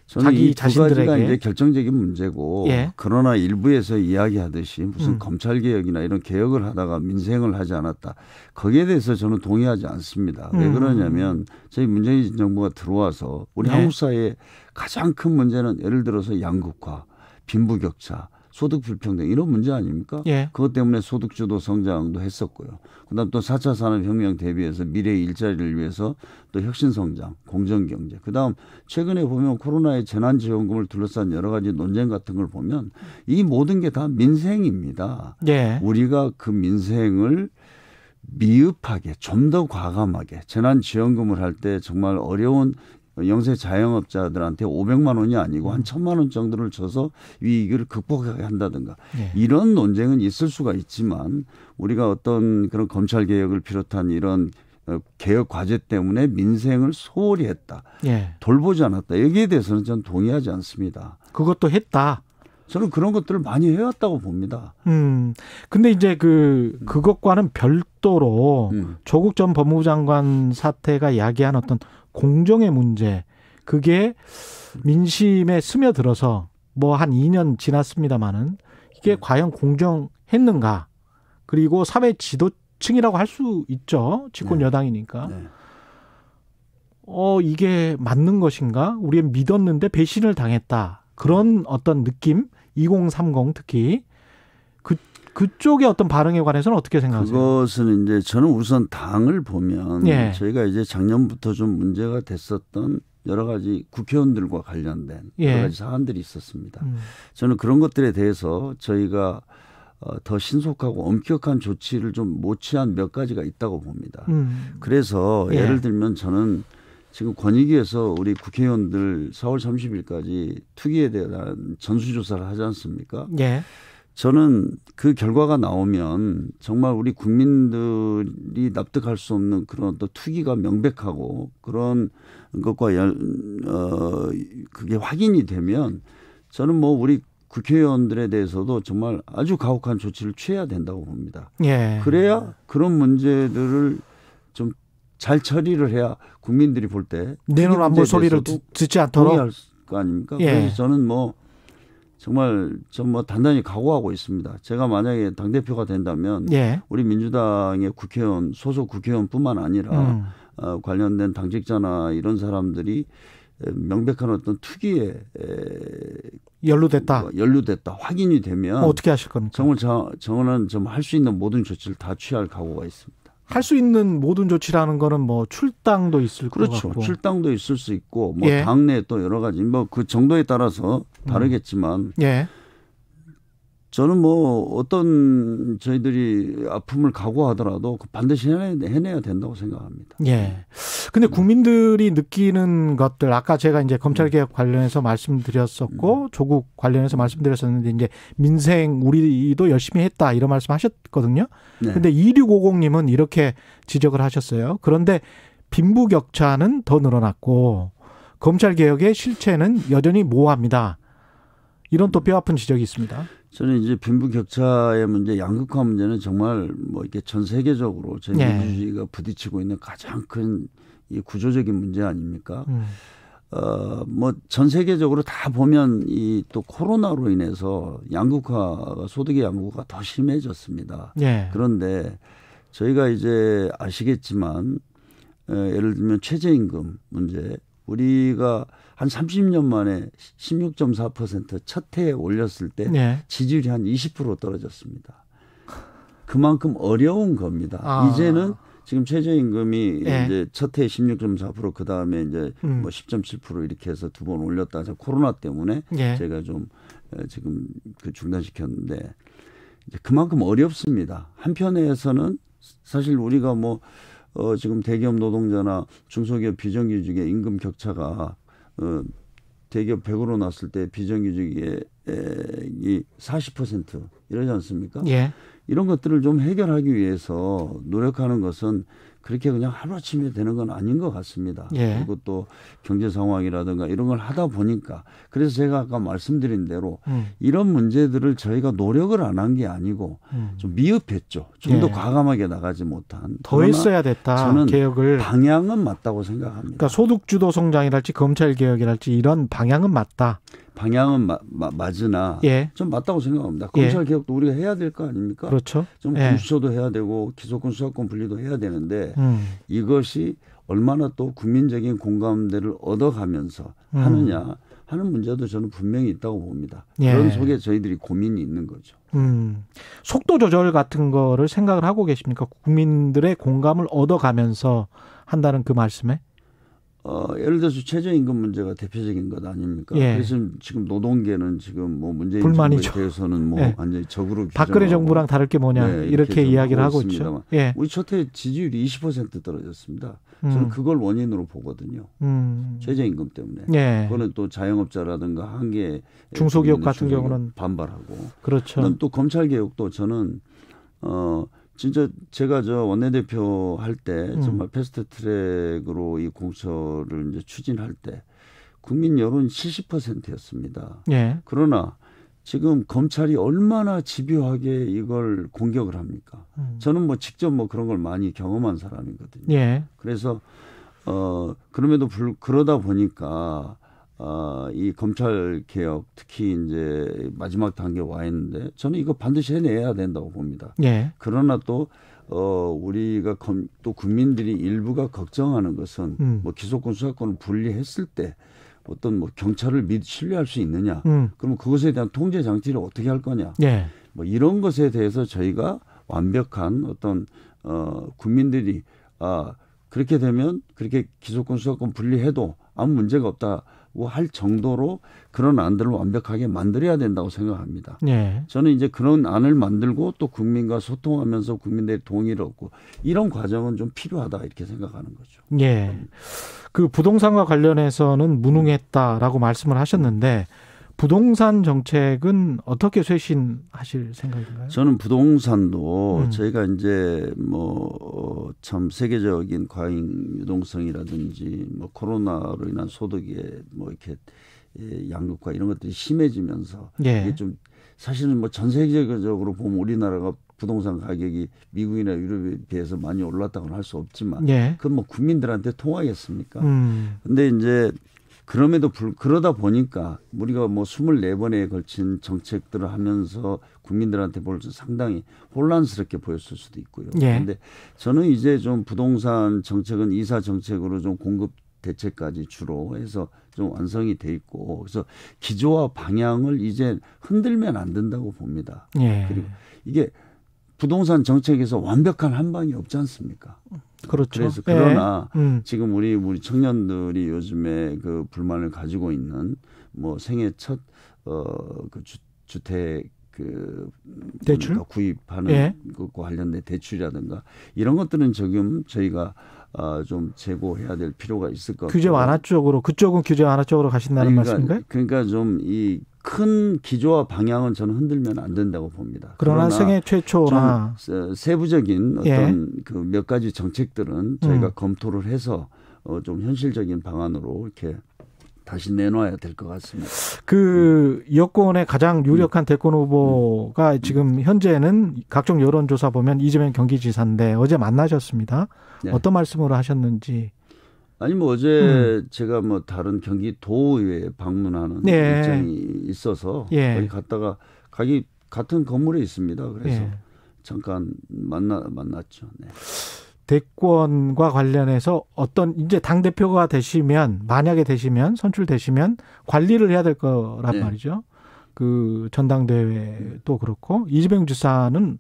자기 자신들에게. 두 가지가 이제 결정적인 문제고 예. 그러나 일부에서 이야기하듯이 무슨 검찰 개혁이나 이런 개혁을 하다가 민생을 하지 않았다. 거기에 대해서 저는 동의하지 않습니다. 왜 그러냐면 저희 문재인 정부가 들어와서 우리 한국 사회의 가장 큰 문제는 예를 들어서 양극화, 빈부격차, 소득 불평등 이런 문제 아닙니까? 예. 그것 때문에 소득주도 성장도 했었고요. 그다음 또 4차 산업혁명 대비해서 미래의 일자리를 위해서 또 혁신성장, 공정경제. 그다음 최근에 보면 코로나의 재난지원금을 둘러싼 여러 가지 논쟁 같은 걸 보면 이 모든 게 다 민생입니다. 예. 우리가 그 민생을 미흡하게 좀 더 과감하게 재난지원금을 할 때 정말 어려운 영세 자영업자들한테 500만 원이 아니고 한 1,000만 원 정도를 줘서 위기를 극복하게 한다든가 이런 논쟁은 있을 수가 있지만 우리가 어떤 그런 검찰 개혁을 비롯한 이런 개혁 과제 때문에 민생을 소홀히 했다. 돌보지 않았다. 여기에 대해서는 저는 동의하지 않습니다. 그것도 했다. 저는 그런 것들을 많이 해왔다고 봅니다. 근데 이제 그것과는 별도로 조국 전 법무부 장관 사태가 야기한 어떤 공정의 문제, 그게 민심에 스며들어서 뭐 한 2년 지났습니다마는 이게 과연 공정했는가? 그리고 사회 지도층이라고 할 수 있죠. 집권 여당이니까. 이게 맞는 것인가? 우리는 믿었는데 배신을 당했다. 그런 어떤 느낌? 2030 특히 그쪽의 어떤 반응에 관해서는 어떻게 생각하세요? 그것은 이제 저는 우선 당을 보면 저희가 이제 작년부터 좀 문제가 됐었던 여러 가지 국회의원들과 관련된 여러 가지 사안들이 있었습니다. 저는 그런 것들에 대해서 저희가 더 신속하고 엄격한 조치를 좀 못 취한 몇 가지가 있다고 봅니다. 그래서 예를 들면 저는 지금 권익위에서 우리 국회의원들 4월 30일까지 투기에 대한 전수조사를 하지 않습니까? 저는 그 결과가 나오면 정말 우리 국민들이 납득할 수 없는 그런 또 투기가 명백하고 그런 것과 그게 확인이 되면 저는 뭐 우리 국회의원들에 대해서도 정말 아주 가혹한 조치를 취해야 된다고 봅니다. 그래야 그런 문제들을 좀 잘 처리를 해야 국민들이 볼 때 내놓은 안보 소리를 듣지 않도록 동의할 거 아닙니까? 그래서 저는 뭐 정말 좀 단단히 각오하고 있습니다. 제가 만약에 당대표가 된다면 우리 민주당의 국회의원, 소속 국회의원뿐만 아니라 관련된 당직자나 이런 사람들이 명백한 어떤 투기에 연루됐다 확인이 되면 어떻게 하실 겁니까? 정말 저는 좀 할 수 있는 모든 조치를 다 취할 각오가 있습니다. 할 수 있는 모든 조치라는 거는 뭐 출당도 있을 것 같고. 그렇죠. 출당도 있을 수 있고 뭐 당내 또 여러 가지 뭐 그 정도에 따라서 다르겠지만 저는 뭐 어떤 저희들이 아픔을 각오하더라도 반드시 해내야 된다고 생각합니다. 근데 국민들이 느끼는 것들 아까 제가 이제 검찰개혁 관련해서 말씀드렸었고 조국 관련해서 말씀드렸었는데 이제 민생 우리도 열심히 했다 이런 말씀하셨거든요. 근데 2650님은 이렇게 지적을 하셨어요. 그런데 빈부격차는 더 늘어났고 검찰개혁의 실체는 여전히 모호합니다. 이런 또 뼈아픈 지적이 있습니다. 저는 이제 빈부격차의 문제, 양극화 문제는 정말 뭐 이게 전 세계적으로 저희 민주주의가 부딪히고 있는 가장 큰 이 구조적인 문제 아닙니까? 뭐 전 세계적으로 다 보면 이 또 코로나로 인해서 양극화가 소득의 양극화가 더 심해졌습니다. 그런데 저희가 이제 아시겠지만 예를 들면 최저임금 문제, 우리가 한 30년 만에 16.4% 첫 해에 올렸을 때 지지율이 한 20% 떨어졌습니다. 그만큼 어려운 겁니다. 이제는 지금 최저임금이 이제 첫 해에 16.4% 그 다음에 이제 뭐 10.7% 이렇게 해서 두 번 올렸다. 코로나 때문에 제가 좀 지금 그 중단시켰는데 이제 그만큼 어렵습니다. 한편에서는 사실 우리가 뭐 지금 대기업 노동자나 중소기업 비정규직의 임금 격차가 대기업 100으로 났을 때 비정규직이 40% 이러지 않습니까? 이런 것들을 좀 해결하기 위해서 노력하는 것은 그렇게 그냥 하루아침에 되는 건 아닌 것 같습니다. 예. 그리고 또 경제 상황이라든가 이런 걸 하다 보니까 그래서 제가 아까 말씀드린 대로 이런 문제들을 저희가 노력을 안 한 게 아니고 좀 미흡했죠. 좀 더 예. 과감하게 나가지 못한. 더 했어야 됐다. 저는 개혁을. 방향은 맞다고 생각합니다. 그러니까 소득주도 성장이랄지 검찰개혁이랄지 이런 방향은 맞다. 방향은 맞으나 예. 좀 맞다고 생각합니다. 검찰 개혁도 우리가 해야 될 거 아닙니까? 그렇죠. 좀 예. 공수처도 해야 되고 기소권 수사권 분리도 해야 되는데 이것이 얼마나 또 국민적인 공감대를 얻어가면서 하느냐 하는 문제도 저는 분명히 있다고 봅니다. 예. 그런 속에 저희들이 고민이 있는 거죠. 속도 조절 같은 거를 생각을 하고 계십니까? 국민들의 공감을 얻어가면서 한다는 그 말씀에? 예를 들어서 최저임금 문제가 대표적인 것 아닙니까? 예. 그래서 지금 노동계는 지금 뭐 문재인 불만이죠. 정부에 대해서는 뭐 예. 완전히 적으로 박근혜 정부랑 다를 게 뭐냐 네, 이렇게 이야기를 하고 있죠. 예. 우리 첫해 지지율이 20% 떨어졌습니다. 저는 그걸 원인으로 보거든요. 최저임금 때문에. 예. 그거는 또 자영업자라든가 한계 중소기업 같은 경우는 반발하고. 그렇죠. 그다음 또 검찰 개혁도 저는 진짜 제가 저 원내대표 할 때 정말 패스트트랙으로 이 공처를 이제 추진할 때 국민 여론 70%였습니다. 예. 그러나 지금 검찰이 얼마나 집요하게 이걸 공격을 합니까? 저는 뭐 직접 뭐 그런 걸 많이 경험한 사람이거든요. 예. 그래서 그럼에도 그러다 보니까 이 검찰 개혁 특히 이제 마지막 단계에 와 있는데 저는 이거 반드시 해내야 된다고 봅니다. 예. 그러나 또 우리가 또 국민들이 일부가 걱정하는 것은 뭐 기소권 수사권을 분리했을 때 어떤 뭐 경찰을 신뢰할 수 있느냐? 그러면 그것에 대한 통제 장치를 어떻게 할 거냐? 예. 뭐 이런 것에 대해서 저희가 완벽한 어떤 국민들이 그렇게 되면 그렇게 기소권 수사권 분리해도 아무 문제가 없다고 할 정도로 그런 안들을 완벽하게 만들어야 된다고 생각합니다. 예. 저는 이제 그런 안을 만들고 또 국민과 소통하면서 국민들의 동의를 얻고 이런 과정은 좀 필요하다 이렇게 생각하는 거죠. 예. 그 부동산과 관련해서는 무능했다라고 말씀을 하셨는데 부동산 정책은 어떻게 쇄신하실 생각인가요? 저는 부동산도 저희가 이제 참 세계적인 과잉 유동성이라든지 뭐 코로나로 인한 소득의 뭐 이렇게 양극화 이런 것들이 심해지면서 예. 이게 좀 사실은 뭐 전 세계적으로 보면 우리나라가 부동산 가격이 미국이나 유럽에 비해서 많이 올랐다고는 할 수 없지만 예. 그건 뭐 국민들한테 통하겠습니까? 근데 이제 그럼에도 그러다 보니까 우리가 뭐 24번에 걸친 정책들을 하면서 국민들한테 벌써 상당히 혼란스럽게 보였을 수도 있고요. 그런데 예. 저는 이제 좀 부동산 정책은 이사 정책으로 좀 공급 대책까지 주로 해서 좀 완성이 돼 있고 그래서 기조와 방향을 이제 흔들면 안 된다고 봅니다. 예. 그리고 이게 부동산 정책에서 완벽한 한 방이 없지 않습니까? 그렇죠. 그래서 그러나 예. 지금 우리 청년들이 요즘에 그 불만을 가지고 있는 뭐 생애 첫 그 주택 그 대출 구입하는 예. 것과 관련된 대출이라든가 이런 것들은 지금 저희가 좀 제고해야 될 필요가 있을 것 같고 규제 완화 쪽으로 그쪽은 규제 완화 쪽으로 가신다는 말씀인가요? 그러니까 좀 이 큰 기조와 방향은 저는 흔들면 안 된다고 봅니다. 그러나 생애 최초나 세부적인 어떤 예. 그 몇 가지 정책들은 저희가 검토를 해서 좀 현실적인 방안으로 이렇게 다시 내놔야 될 것 같습니다. 그 여권의 가장 유력한 대권 후보가 지금 현재는 각종 여론조사 보면 이재명 경기지사인데 어제 만나셨습니다. 네. 어떤 말씀으로 하셨는지. 아니 뭐 어제 제가 뭐 다른 경기도의회에 방문하는 예. 일정이 있어서 예. 거기 갔다가 같은 건물에 있습니다. 그래서 예. 잠깐 만났죠. 네. 대권과 관련해서 어떤 이제 당 대표가 되시면 만약에 되시면 선출되시면 관리를 해야 될 거란 네. 말이죠. 그 전당대회도 그렇고 이재명 지사는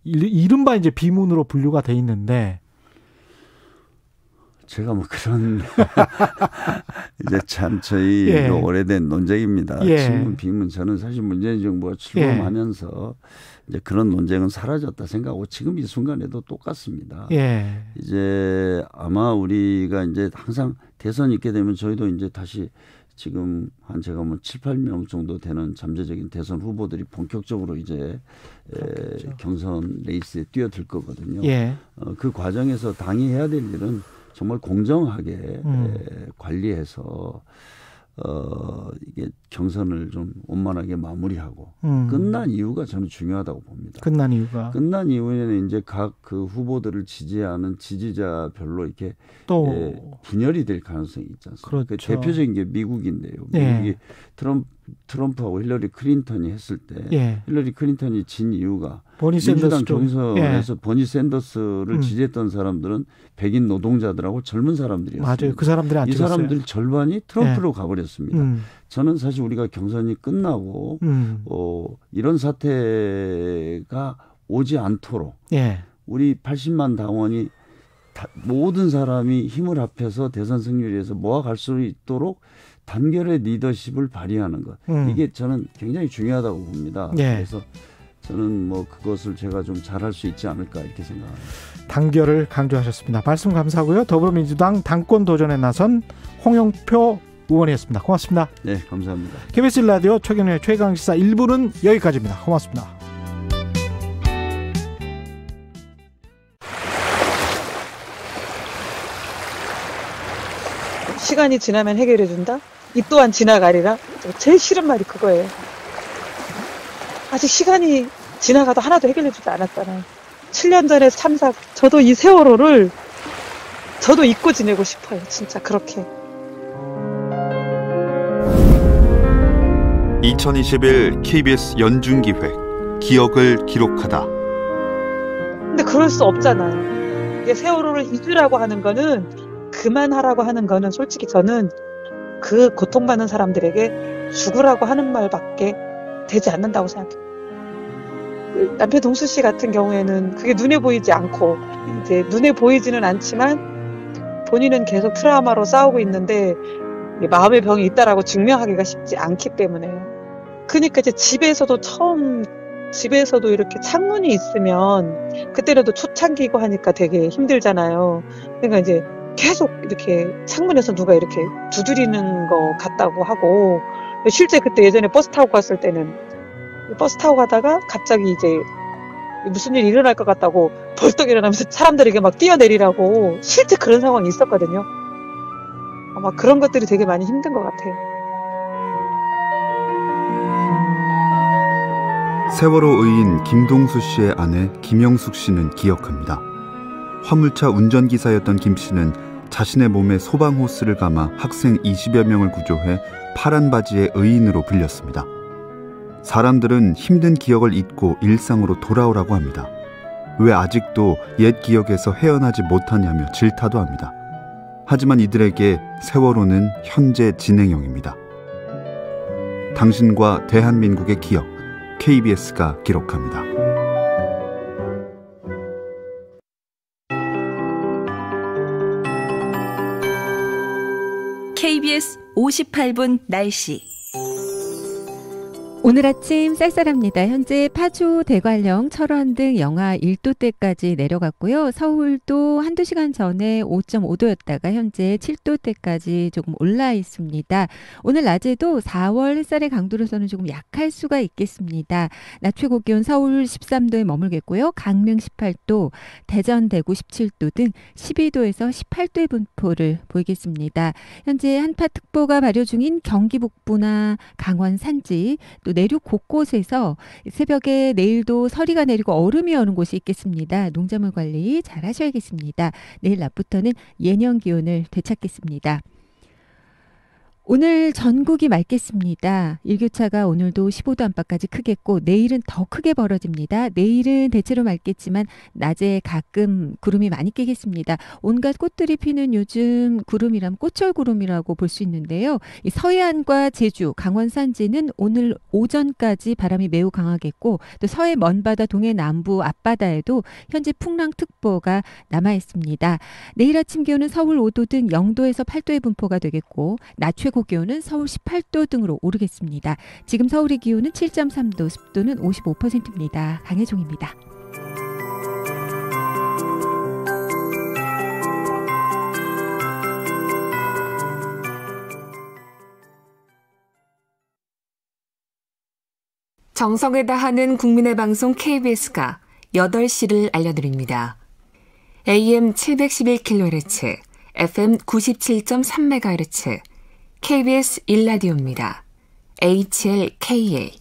이른바 이제 비문으로 분류가 돼 있는데. 제가 뭐 그런 이제 참 저희 예. 오래된 논쟁입니다. 예. 친문 비문 저는 사실 문재인 정부가 출범하면서 이제 그런 논쟁은 사라졌다 생각하고 지금 이 순간에도 똑같습니다. 예. 이제 아마 우리가 이제 항상 대선이 있게 되면 저희도 이제 다시 지금 한 제가 뭐 7, 8명 정도 되는 잠재적인 대선 후보들이 본격적으로 이제 경선 레이스에 뛰어들 거거든요. 예. 그 과정에서 당이 해야 될 일은 정말 공정하게 관리해서 이게 경선을 좀 원만하게 마무리하고 끝난 이유가 저는 중요하다고 봅니다. 끝난 이유는 이제 각 그 후보들을 지지하는 지지자별로 이렇게 또 분열이 될 가능성이 있지 않습니까? 그렇죠. 그 대표적인 게 미국인데요. 미국이 트럼프하고 힐러리 클린턴이 했을 때 힐러리 클린턴이 진 이유가 민주당 경선에서 버니 샌더스를 지지했던 사람들은 백인 노동자들하고 젊은 사람들이었어요. 맞아요. 그 사람들이 안 찍었어요. 이 사람들 절반이 트럼프로 가버렸습니다. 저는 사실 우리가 경선이 끝나고 이런 사태가 오지 않도록 우리 80만 당원이 모든 사람이 힘을 합해서 대선 승리를 위해서 모아갈 수 있도록 단결의 리더십을 발휘하는 것. 이게 저는 굉장히 중요하다고 봅니다. 그래서 저는 뭐 그것을 제가 좀 잘할 수 있지 않을까 이렇게 생각합니다. 단결을 강조하셨습니다. 말씀 감사하고요. 더불어민주당 당권 도전에 나선 홍영표 의원이었습니다. 고맙습니다. 네, 감사합니다. KBS 라디오 최경영의 최강시사 1부는 여기까지입니다. 고맙습니다. 시간이 지나면 해결해준다? 이 또한 지나가리라? 제일 싫은 말이 그거예요. 아직 시간이 지나가도 하나도 해결해주지 않았잖아요. 7년 전에 참사, 저도 이 세월호를 저도 잊고 지내고 싶어요. 진짜 그렇게. 2021 KBS 연중기획 기억을 기록하다. 근데 그럴 수 없잖아요. 이게 세월호를 잊으라고 하는 거는 그만하라고 하는 거는 솔직히 저는 그 고통받는 사람들에게 죽으라고 하는 말밖에 되지 않는다고 생각해요. 남편 동수 씨 같은 경우에는 그게 눈에 보이지 않고 이제 눈에 보이지는 않지만 본인은 계속 트라우마로 싸우고 있는데 마음의 병이 있다라고 증명하기가 쉽지 않기 때문에요. 그러니까 이제 집에서도 이렇게 창문이 있으면 그때라도 초창기고 하니까 되게 힘들잖아요. 그러니까 이제 계속 이렇게 창문에서 누가 이렇게 두드리는 것 같다고 하고 실제 그때 예전에 버스 타고 갔을 때는 버스 타고 가다가 갑자기 이제 무슨 일이 일어날 것 같다고 벌떡 일어나면서 사람들에게 막 뛰어내리라고 실제 그런 상황이 있었거든요. 아마 그런 것들이 되게 많이 힘든 것 같아요. 세월호 의인 김동수 씨의 아내 김영숙 씨는 기억합니다. 화물차 운전기사였던 김 씨는 자신의 몸에 소방호스를 감아 학생 20여 명을 구조해 파란 바지의 의인으로 불렸습니다. 사람들은 힘든 기억을 잊고 일상으로 돌아오라고 합니다. 왜 아직도 옛 기억에서 헤어나지 못하냐며 질타도 합니다. 하지만 이들에게 세월호는 현재 진행형입니다. 당신과 대한민국의 기억, KBS가 기록합니다. KBS 58분 날씨. 오늘 아침 쌀쌀합니다. 현재 파주, 대관령, 철원 등 영하 1도대까지 내려갔고요. 서울도 한두 시간 전에 5.5도였다가 현재 7도대까지 조금 올라 있습니다. 오늘 낮에도 4월 햇살의 강도로서는 조금 약할 수가 있겠습니다. 낮 최고 기온 서울 13도에 머물겠고요. 강릉 18도, 대전, 대구 17도 등 12도에서 18도의 분포를 보이겠습니다. 현재 한파특보가 발효 중인 경기 북부나 강원 산지, 또 내륙 곳곳에서 새벽에 내일도 서리가 내리고 얼음이 오는 곳이 있겠습니다. 농작물 관리 잘 하셔야겠습니다. 내일 낮부터는 예년 기온을 되찾겠습니다. 오늘 전국이 맑겠습니다. 일교차가 오늘도 15도 안팎까지 크겠고 내일은 더 크게 벌어집니다. 내일은 대체로 맑겠지만 낮에 가끔 구름이 많이 끼겠습니다. 온갖 꽃들이 피는 요즘 구름이라면 꽃철구름이라고 볼 수 있는데요. 이 서해안과 제주, 강원 산지는 오늘 오전까지 바람이 매우 강하겠고 또 서해 먼바다, 동해 남부 앞바다에도 현재 풍랑특보가 남아있습니다. 내일 아침 기온은 서울 5도 등 0도에서 8도의 분포가 되겠고 낮 최고 기온은 서울 18도 등으로 오르겠습니다. 지금 서울의 기온은 7.3도, 습도는 55%입니다. 강혜종입니다. 정성을 다하는 국민의 방송 KBS가 8시를 알려드립니다. AM 711kHz, FM 97.3MHz, KBS 1라디오입니다. HLKA.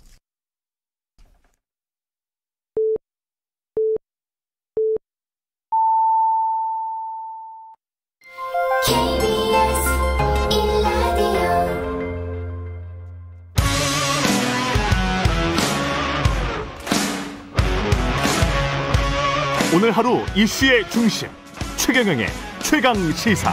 오늘 하루 이슈의 중심 최경영의 최강시사.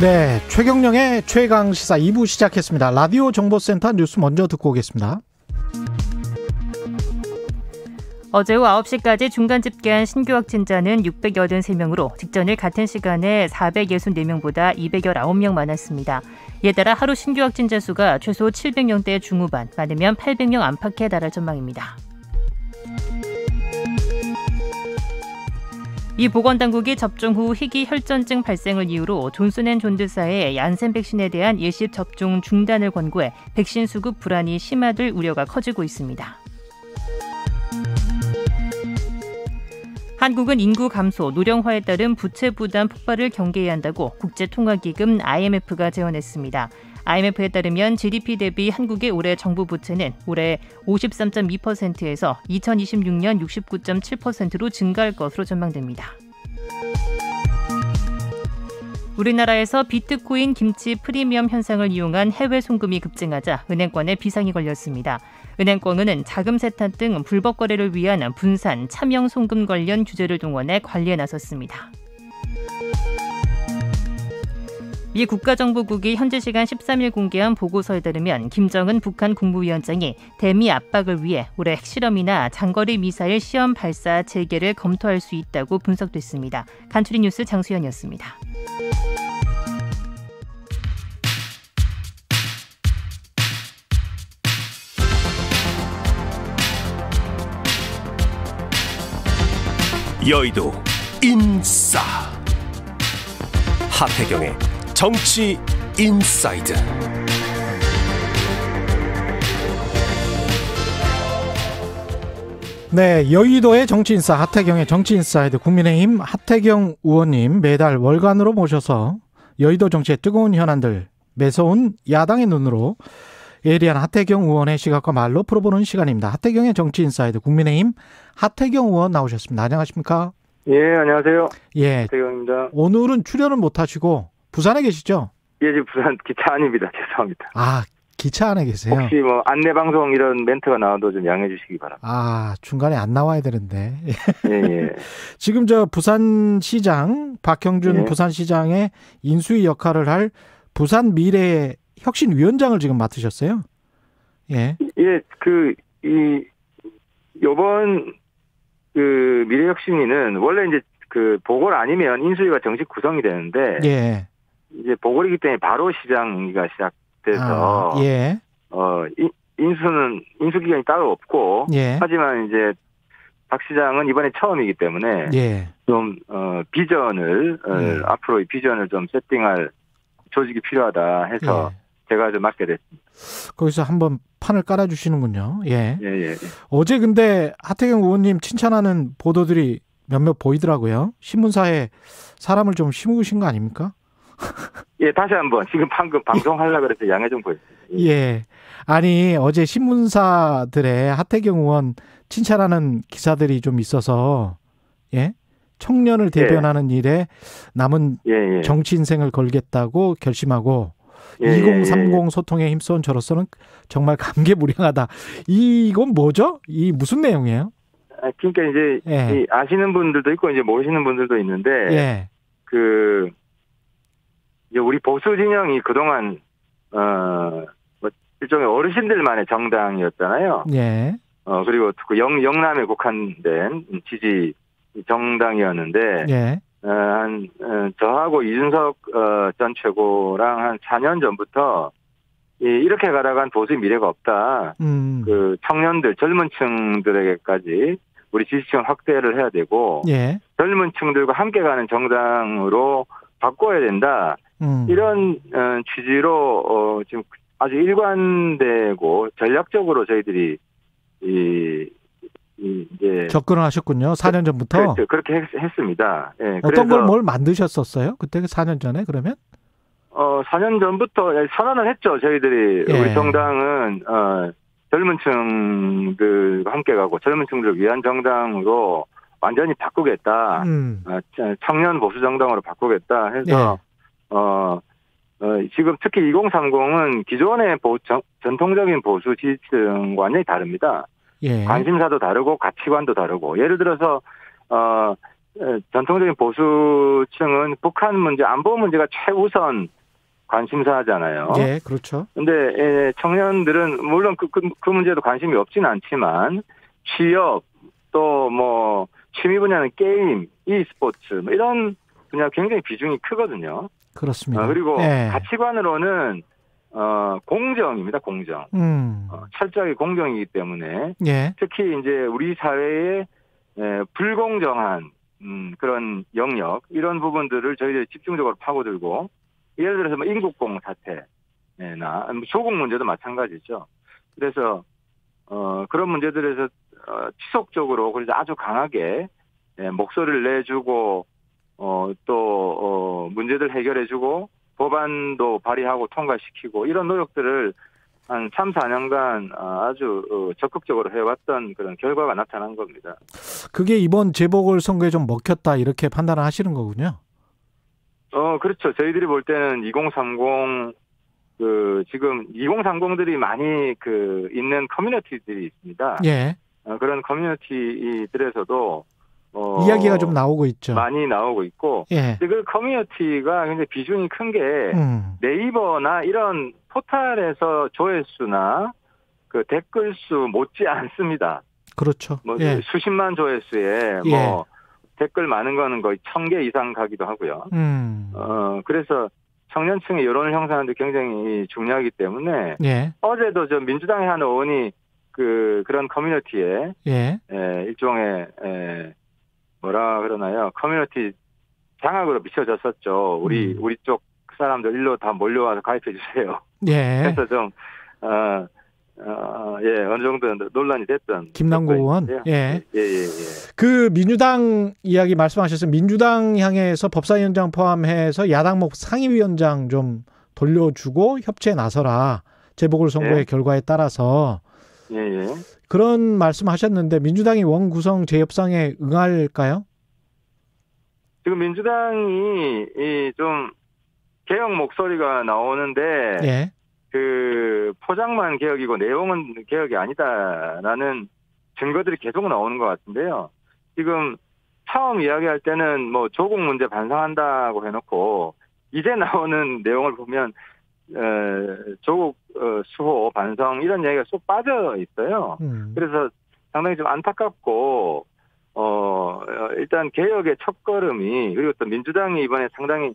네, 최경영의 최강시사 2부 시작했습니다. 라디오 정보센터 뉴스 먼저 듣고 오겠습니다. 어제 오후 9시까지 중간 집계한 신규 확진자는 683명으로 직전일 같은 시간에 464명보다 219명 많았습니다. 이에 따라 하루 신규 확진자 수가 최소 700명대 중후반, 많으면 800명 안팎에 달할 전망입니다. 이 보건당국이 접종 후 희귀 혈전증 발생을 이유로 존슨앤존슨사의 얀센 백신에 대한 일시 접종 중단을 권고해 백신 수급 불안이 심화될 우려가 커지고 있습니다. 한국은 인구 감소, 노령화에 따른 부채 부담 폭발을 경계해야 한다고 국제통화기금 IMF가 제언했습니다. IMF에 따르면 GDP 대비 한국의 올해 정부 부채는 올해 53.2%에서 2026년 69.7%로 증가할 것으로 전망됩니다. 우리나라에서 비트코인 김치 프리미엄 현상을 이용한 해외 송금이 급증하자 은행권에 비상이 걸렸습니다. 은행권은 자금 세탁 등 불법 거래를 위한 분산, 차명 송금 관련 규제를 동원해 관리에 나섰습니다. 미 국가정보국이 현지 시간 13일 공개한 보고서에 따르면 김정은 북한 국무위원장이 대미 압박을 위해 올해 핵실험이나 장거리 미사일 시험 발사 재개를 검토할 수 있다고 분석됐습니다. 간추린 뉴스 장수연이었습니다. 여의도 인싸 하태경의 정치 인사이드. 네, 여의도의 정치인싸 하태경의 정치인사이드. 국민의힘 하태경 의원님 매달 월간으로 모셔서 여의도 정치의 뜨거운 현안들 매서운 야당의 눈으로 예리한 하태경 의원의 시각과 말로 풀어보는 시간입니다. 하태경의 정치인사이드. 국민의힘 하태경 의원 나오셨습니다. 안녕하십니까? 예, 안녕하세요. 예, 하태경입니다. 오늘은 출연은 못하시고 부산에 계시죠? 예, 지금 부산 기차 안입니다. 죄송합니다. 아, 기차 안에 계세요? 혹시 뭐 안내방송 이런 멘트가 나와도 좀 양해해 주시기 바랍니다. 아, 중간에 안 나와야 되는데. 예, 예. 지금 저 부산시장, 박형준 예. 부산시장의 인수위 역할을 할 부산 미래 혁신위원장을 지금 맡으셨어요? 예. 예, 요번 미래혁신위는 원래 이제 보궐 아니면 인수위가 정식 구성이 되는데. 예. 이제 보궐이기 때문에 바로 시장이가 시작돼서. 예. 인수 기간이 따로 없고. 예. 하지만 이제 박 시장은 이번에 처음이기 때문에. 예. 좀, 비전을, 앞으로의 비전을 좀 세팅할 조직이 필요하다 해서. 예. 제가 좀 맡게 됐습니다. 거기서 한번 판을 깔아주시는군요. 예. 예. 어제 근데 하태경 의원님 칭찬하는 보도들이 몇몇 보이더라고요. 신문사에 사람을 좀 심으신 거 아닙니까? 예, 다시 한번 지금 방금 방송하려고 그래서 양해 좀 보였습니다. 예. 아니, 어제 신문사들의 하태경 의원 칭찬하는 기사들이 좀 있어서, 예? 청년을 대변하는 일에 남은 정치 인생을 걸겠다고 결심하고, 2030 소통에 힘써온 저로서는 정말 감개무량하다. 이건 뭐죠? 이 무슨 내용이에요? 그러니까 이제 아시는 분들도 있고 이제 모르시는 분들도 있는데 이제 우리 보수 진영이 그동안 뭐 일종의 어르신들만의 정당이었잖아요. 예. 그리고 그 영남에 국한된 지지 정당이었는데. 예. 저하고 이준석 전 최고랑 한 4년 전부터 이렇게 가다간 도저히 미래가 없다. 그 청년들, 젊은 층들에게까지 우리 지지층 확대를 해야 되고 젊은 층들과 함께 가는 정당으로 바꿔야 된다. 이런 취지로 지금 아주 일관되고 전략적으로 저희들이 이제 접근을 하셨군요. 4년 전부터. 그렇게 했습니다. 예, 어떤 걸 뭘 만드셨었어요? 그때 4년 전에 그러면? 4년 전부터 선언을 했죠. 저희들이 우리 정당은 젊은 층들과 함께 가고 젊은 층들을 위한 정당으로 완전히 바꾸겠다. 청년 보수 정당으로 바꾸겠다 해서 지금 특히 2030은 기존의 전통적인 보수 지지층과 완전히 다릅니다. 관심사도 다르고 가치관도 다르고 예를 들어서 전통적인 보수층은 북한 문제, 안보 문제가 최우선 관심사잖아요. 예, 그렇죠. 근데 청년들은 물론 그 문제도 관심이 없진 않지만 취업 또 뭐 취미 분야는 게임, e스포츠 뭐 이런 분야 굉장히 비중이 크거든요. 그렇습니다. 그리고 가치관으로는 공정입니다. 공정. 철저하게 공정이기 때문에 특히 이제 우리 사회의 불공정한 그런 영역 이런 부분들을 저희들이 집중적으로 파고들고 예를 들어서 뭐 인국공 사태나 조국 문제도 마찬가지죠. 그래서 그런 문제들에서 지속적으로 그래서 아주 강하게 목소리를 내주고 또 문제들 해결해주고 법안도 발의하고 통과시키고 이런 노력들을 한 3, 4년간 아주 적극적으로 해왔던 그런 결과가 나타난 겁니다. 그게 이번 재보궐선거에 좀 먹혔다 이렇게 판단을 하시는 거군요. 그렇죠. 저희들이 볼 때는 2030 지금 2030들이 많이 있는 커뮤니티들이 있습니다. 그런 커뮤니티들에서도 이야기가 좀 나오고 있죠. 많이 나오고 있고, 근데 그 커뮤니티가 굉장히 비중이 큰 게 네이버나 이런 포털에서 조회수나 그 댓글 수 못지 않습니다. 그렇죠. 수십만 조회수에 뭐 댓글 많은 거는 거의 1000개 이상 가기도 하고요. 그래서 청년층의 여론을 형성하는 데 굉장히 중요하기 때문에 어제도 저 민주당의 한 의원이 그런 커뮤니티에 일종의 뭐라 그러나요? 커뮤니티 장악으로 비춰졌었죠. 우리 쪽 사람들 일로 다 몰려와서 가입해 주세요. 그래서 좀 어느 정도 논란이 됐던. 김남국 의원. 그 민주당 이야기 말씀하셨어요. 민주당 향해서 법사위원장 포함해서 야당목 상임위원장 좀 돌려주고 협치에 나서라. 재보궐선거의 결과에 따라서. 그런 말씀하셨는데 민주당이 원구성 재협상에 응할까요? 지금 민주당이 좀 개혁 목소리가 나오는데 그 포장만 개혁이고 내용은 개혁이 아니다라는 증거들이 계속 나오는 것 같은데요. 지금 처음 이야기할 때는 뭐 조국 문제 반성한다고 해놓고 이제 나오는 내용을 보면 조국 수호 반성 이런 얘기가 쏙 빠져 있어요. 그래서 상당히 좀 안타깝고 일단 개혁의 첫걸음이 그리고 또 민주당이 이번에 상당히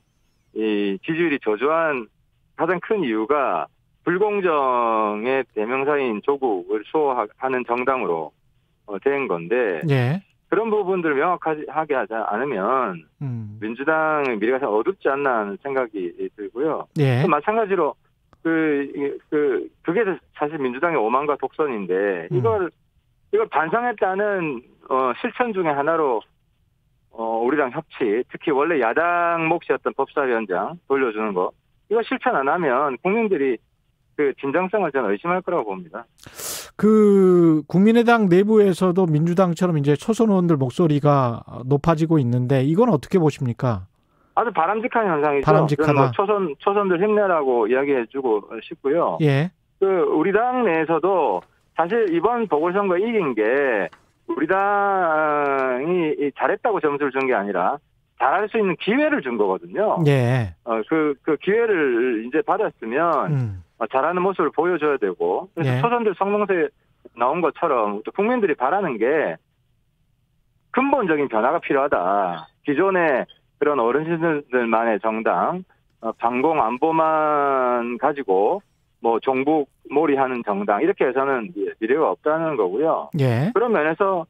이 지지율이 저조한 가장 큰 이유가 불공정의 대명사인 조국을 수호하는 정당으로 된 건데 그런 부분들을 명확하게 하지 않으면 민주당의 미래가 어둡지 않나 하는 생각이 들고요. 또 마찬가지로 그게 사실 민주당의 오만과 독선인데 이걸 반성했다는 실천 중에 하나로 우리랑 협치, 특히 원래 야당 몫이었던 법사위원장 돌려주는 거 이거 실천 안 하면 국민들이 그 진정성을 저는 의심할 거라고 봅니다. 그 국민의당 내부에서도 민주당처럼 이제 초선 의원들 목소리가 높아지고 있는데 이건 어떻게 보십니까? 아주 바람직한 현상이죠. 바람직하다. 뭐 초선들 힘내라고 이야기해주고 싶고요. 우리 당 내에서도 사실 이번 보궐선거 이긴 게 우리 당이 잘했다고 점수를 준 게 아니라 잘할 수 있는 기회를 준 거거든요. 그 기회를 이제 받았으면 잘하는 모습을 보여줘야 되고 그래서 초선들 성명서에 나온 것처럼 또 국민들이 바라는 게 근본적인 변화가 필요하다. 기존의 그런 어르신들만의 정당, 반공 안보만 가지고 뭐 종북 몰이하는 정당 이렇게 해서는 미래가 없다는 거고요. 그런 면에서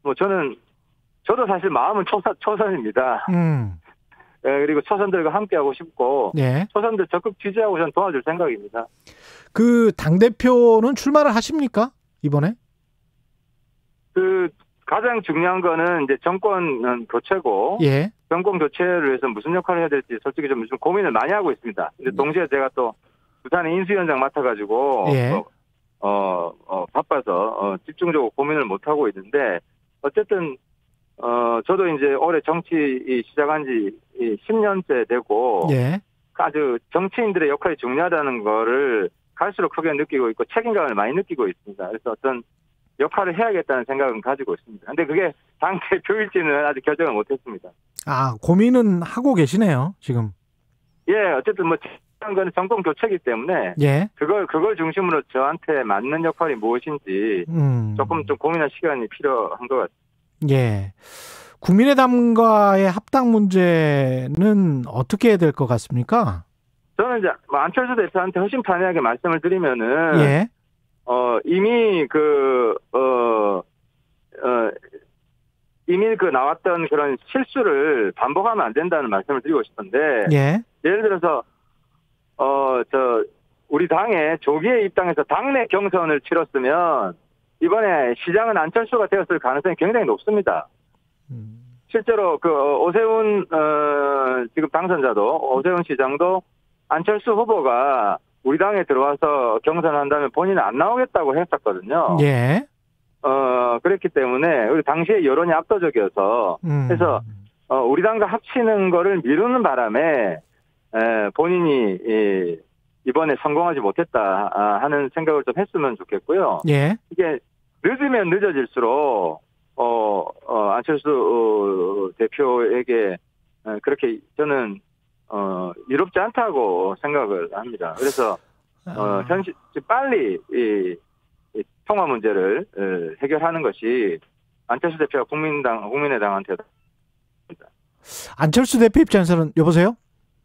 뭐 저도 사실 마음은 초선입니다. 그리고 초선들과 함께하고 싶고 초선들 적극 지지하고 저는 도와줄 생각입니다. 그 당대표는 출마를 하십니까? 이번에? 그 가장 중요한 거는 이제 정권 교체고 예. 정권 교체를 위해서 무슨 역할을 해야 될지 솔직히 좀 고민을 많이 하고 있습니다. 근데 동시에 제가 또 부산에 인수위원장 맡아가지고 예. 바빠서 집중적으로 고민을 못 하고 있는데 어쨌든 저도 이제 올해 정치 시작한 지 10년째 되고 예. 아주 정치인들의 역할이 중요하다는 거를 갈수록 크게 느끼고 있고 책임감을 많이 느끼고 있습니다. 그래서 어떤 역할을 해야겠다는 생각은 가지고 있습니다. 근데 그게 당 대표일지는 아직 결정을 못했습니다. 아, 고민은 하고 계시네요, 지금. 예, 어쨌든 뭐 중요한 건 정권 교체이기 때문에 예. 그걸 중심으로 저한테 맞는 역할이 무엇인지 조금 좀 고민할 시간이 필요한 것 같습니다. 예. 국민의당과의 합당 문제는 어떻게 해야 될 것 같습니까? 저는 이제 안철수 대표한테 허심탄회하게 말씀을 드리면은 예. 이미 이미 나왔던 그런 실수를 반복하면 안 된다는 말씀을 드리고 싶은데 예. 예를 들어서 우리 당의 조기에 입당해서 당내 경선을 치렀으면 이번에 시장은 안철수가 되었을 가능성이 굉장히 높습니다. 실제로 오세훈 지금 당선자도 오세훈 시장도 안철수 후보가 우리 당에 들어와서 경선한다면 본인은 안 나오겠다고 했었거든요. 예. 그랬기 때문에 우리 당시에 여론이 압도적이어서 그래서 우리 당과 합치는 거를 미루는 바람에 본인이 이번에 성공하지 못했다 하는 생각을 좀 했으면 좋겠고요. 예. 이게 늦으면 늦어질수록 안철수 대표에게 그렇게 저는 이롭지 않다고 생각을 합니다. 그래서 현실 빨리 이 통화 문제를 해결하는 것이 안철수 대표와 국민의당한테 안철수 대표 입장에서는 여보세요?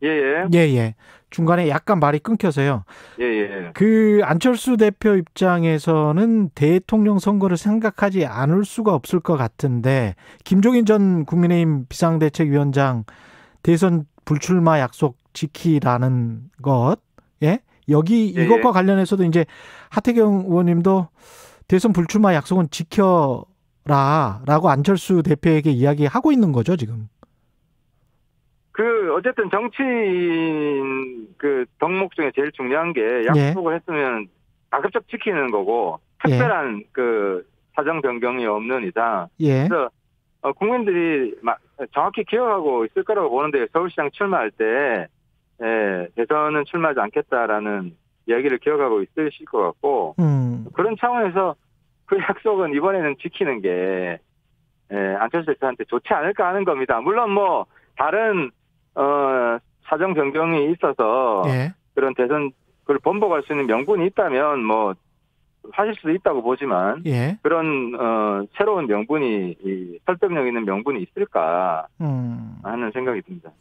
예. 중간에 약간 말이 끊겨서요. 예. 그 안철수 대표 입장에서는 대통령 선거를 생각하지 않을 수가 없을 것 같은데 김종인 전 국민의힘 비상대책위원장 대선 불출마 약속 지키라는 것, 예? 이것과 관련해서도 이제 하태경 의원님도 대선 불출마 약속은 지켜라라고 안철수 대표에게 이야기하고 있는 거죠, 지금. 어쨌든 정치인 덕목 중에 제일 중요한 게 약속을 했으면 가급적 지키는 거고 특별한 사정 변경이 없는 이상. 그래서 국민들이 정확히 기억하고 있을 거라고 보는데 서울시장 출마할 때 대선은 출마하지 않겠다라는 이야기를 기억하고 있으실 것 같고 그런 차원에서 그 약속은 이번에는 지키는 게 안철수 대표한테 좋지 않을까 하는 겁니다. 물론 뭐 다른 사정 변경이 있어서 그런 대선 그걸 번복할 수 있는 명분이 있다면 뭐 하실 수도 있다고 보지만 그런 새로운 명분이 설득력 있는 명분이 있을까 하는 생각이 듭니다.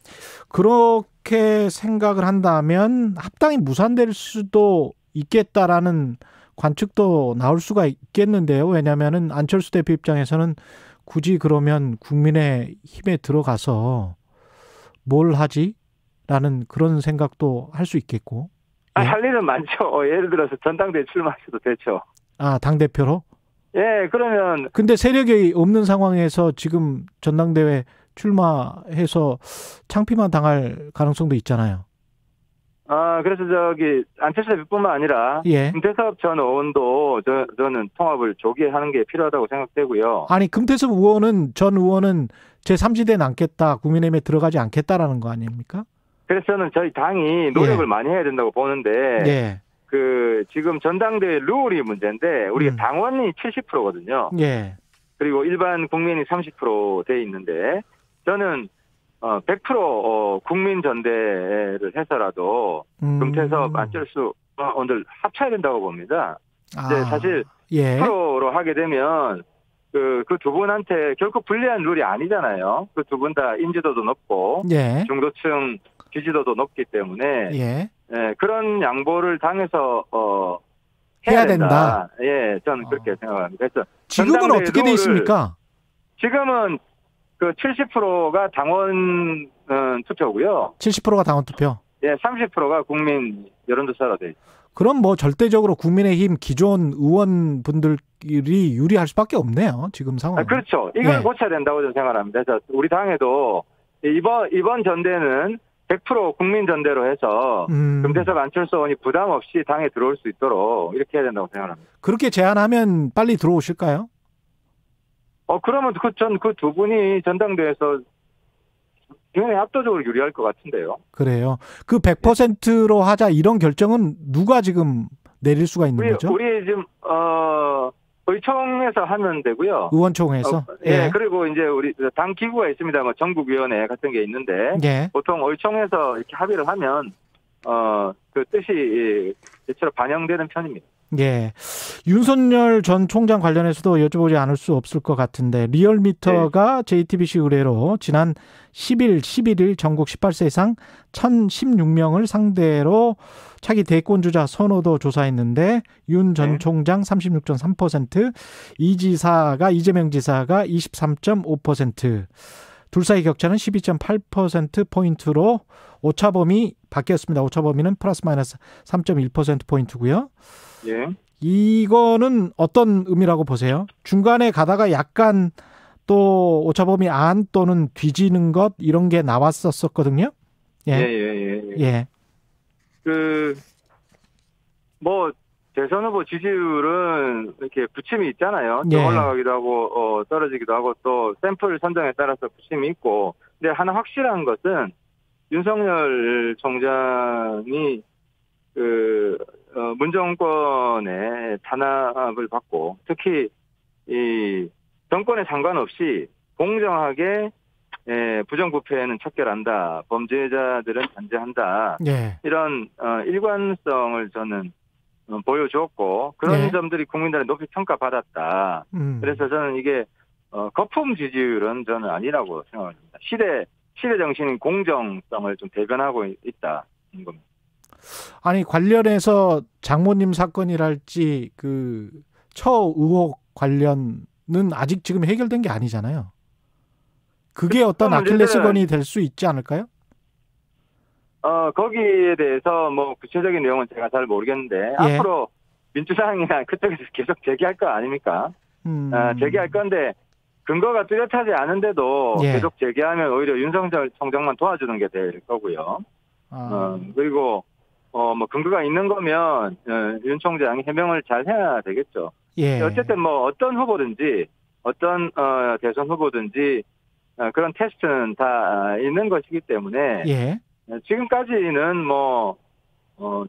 그렇게 생각을 한다면 합당이 무산될 수도 있겠다라는 관측도 나올 수가 있겠는데요. 왜냐하면은 안철수 대표 입장에서는 굳이 그러면 국민의힘에 들어가서 뭘 하지라는 그런 생각도 할 수 있겠고. 할 일은 많죠. 예를 들어서 전당대회 출마하셔도 되죠. 아, 당대표로? 예, 그러면. 근데 세력이 없는 상황에서 지금 전당대회 출마해서 창피만 당할 가능성도 있잖아요. 그래서 안철수 대표뿐만 아니라. 금태섭 전 의원도 저는 통합을 조기에 하는 게 필요하다고 생각되고요. 아니, 금태섭 전 의원은 제3지대에 남겠다, 국민의힘에 들어가지 않겠다라는 거 아닙니까? 그래서 저는 저희 당이 노력을 많이 해야 된다고 보는데, 지금 전당대회 룰이 문제인데, 우리가 당원이 70%거든요. 그리고 일반 국민이 30% 돼 있는데, 저는 100% 국민 전대를 해서라도 금태섭, 안철수 오늘 합쳐야 된다고 봅니다. 근데 사실 10%로 하게 되면 그 두 분한테 결코 불리한 룰이 아니잖아요. 그 두 분 다 인지도도 높고 중도층 지지도도 높기 때문에 그런 양보를 당해서 해야 된다. 저는 그렇게 생각합니다. 그래서 지금은 어떻게 돼 있습니까? 지금은 70%가 당원 투표고요. 70%가 당원 투표. 30%가 국민 여론조사로 돼 있습니다. 그럼 뭐 절대적으로 국민의힘 기존 의원분들이 유리할 수밖에 없네요. 지금 상황. 그렇죠. 이걸 고쳐야 된다고 저는 생각합니다. 그래서 우리 당에도 이번 전대는 100% 국민 전대로 해서 금태섭 안철수 의원이 부담 없이 당에 들어올 수 있도록 이렇게 해야 된다고 생각합니다. 그렇게 제안하면 빨리 들어오실까요? 그러면 전 그 두 분이 전당대회에서 굉장히 압도적으로 유리할 것 같은데요. 그래요. 그 100%로 하자 이런 결정은 누가 지금 내릴 수가 있는 거죠? 우리 지금 의총에서 하면 되고요. 의원총회에서. 그리고 이제 우리 당 기구가 있습니다. 뭐 전국위원회 같은 게 있는데 보통 의총에서 이렇게 합의를 하면 그 뜻이 대체로 반영되는 편입니다. 예. 윤석열 전 총장 관련해서도 여쭤보지 않을 수 없을 것 같은데 리얼미터가 JTBC 의뢰로 지난 10일, 11일 전국 18세 이상 1,016명을 상대로 차기 대권주자 선호도 조사했는데 윤 전 총장 36.3%, 이재명 지사가 23.5%, 둘 사이 격차는 12.8%포인트로 오차범위 바뀌었습니다. 오차범위는 플러스 마이너스 3.1%포인트고요. 예. 이거는 어떤 의미라고 보세요? 중간에 가다가 약간 또 오차범위 안 또는 뒤지는 것 이런 게 나왔었거든요. 예. 뭐 대선 후보 지지율은 이렇게 부침이 있잖아요. 좀 올라가기도 하고 떨어지기도 하고 또 샘플 선정에 따라서 부침이 있고. 근데 하나 확실한 것은 윤석열 총장이 문정권의 탄압을 받고 특히 이 정권에 상관없이 공정하게 부정부패는 척결한다. 범죄자들은 단죄한다. 이런 일관성을 저는 보여주었고 그런 점들이 국민들의 높이 평가받았다. 그래서 저는 이게 거품 지지율은 저는 아니라고 생각합니다. 시대 정신인 공정성을 좀 대변하고 있다는 겁니다. 아니 관련해서 장모님 사건이랄지 그 처 의혹 관련은 아직 지금 해결된 게 아니잖아요. 그게 어떤 아킬레스건이 될 수 있지 않을까요? 거기에 대해서 뭐 구체적인 내용은 제가 잘 모르겠는데 앞으로 민주당이나 그쪽에서 계속 제기할 거 아닙니까? 제기할 건데 근거가 뚜렷하지 않은데도 계속 제기하면 오히려 윤석열 총장만 도와주는 게 될 거고요. 그리고 뭐 근거가 있는 거면 윤 총장이 해명을 잘 해야 되겠죠. 어쨌든 뭐 어떤 후보든지 어떤 대선 후보든지 그런 테스트는 다 있는 것이기 때문에 지금까지는 뭐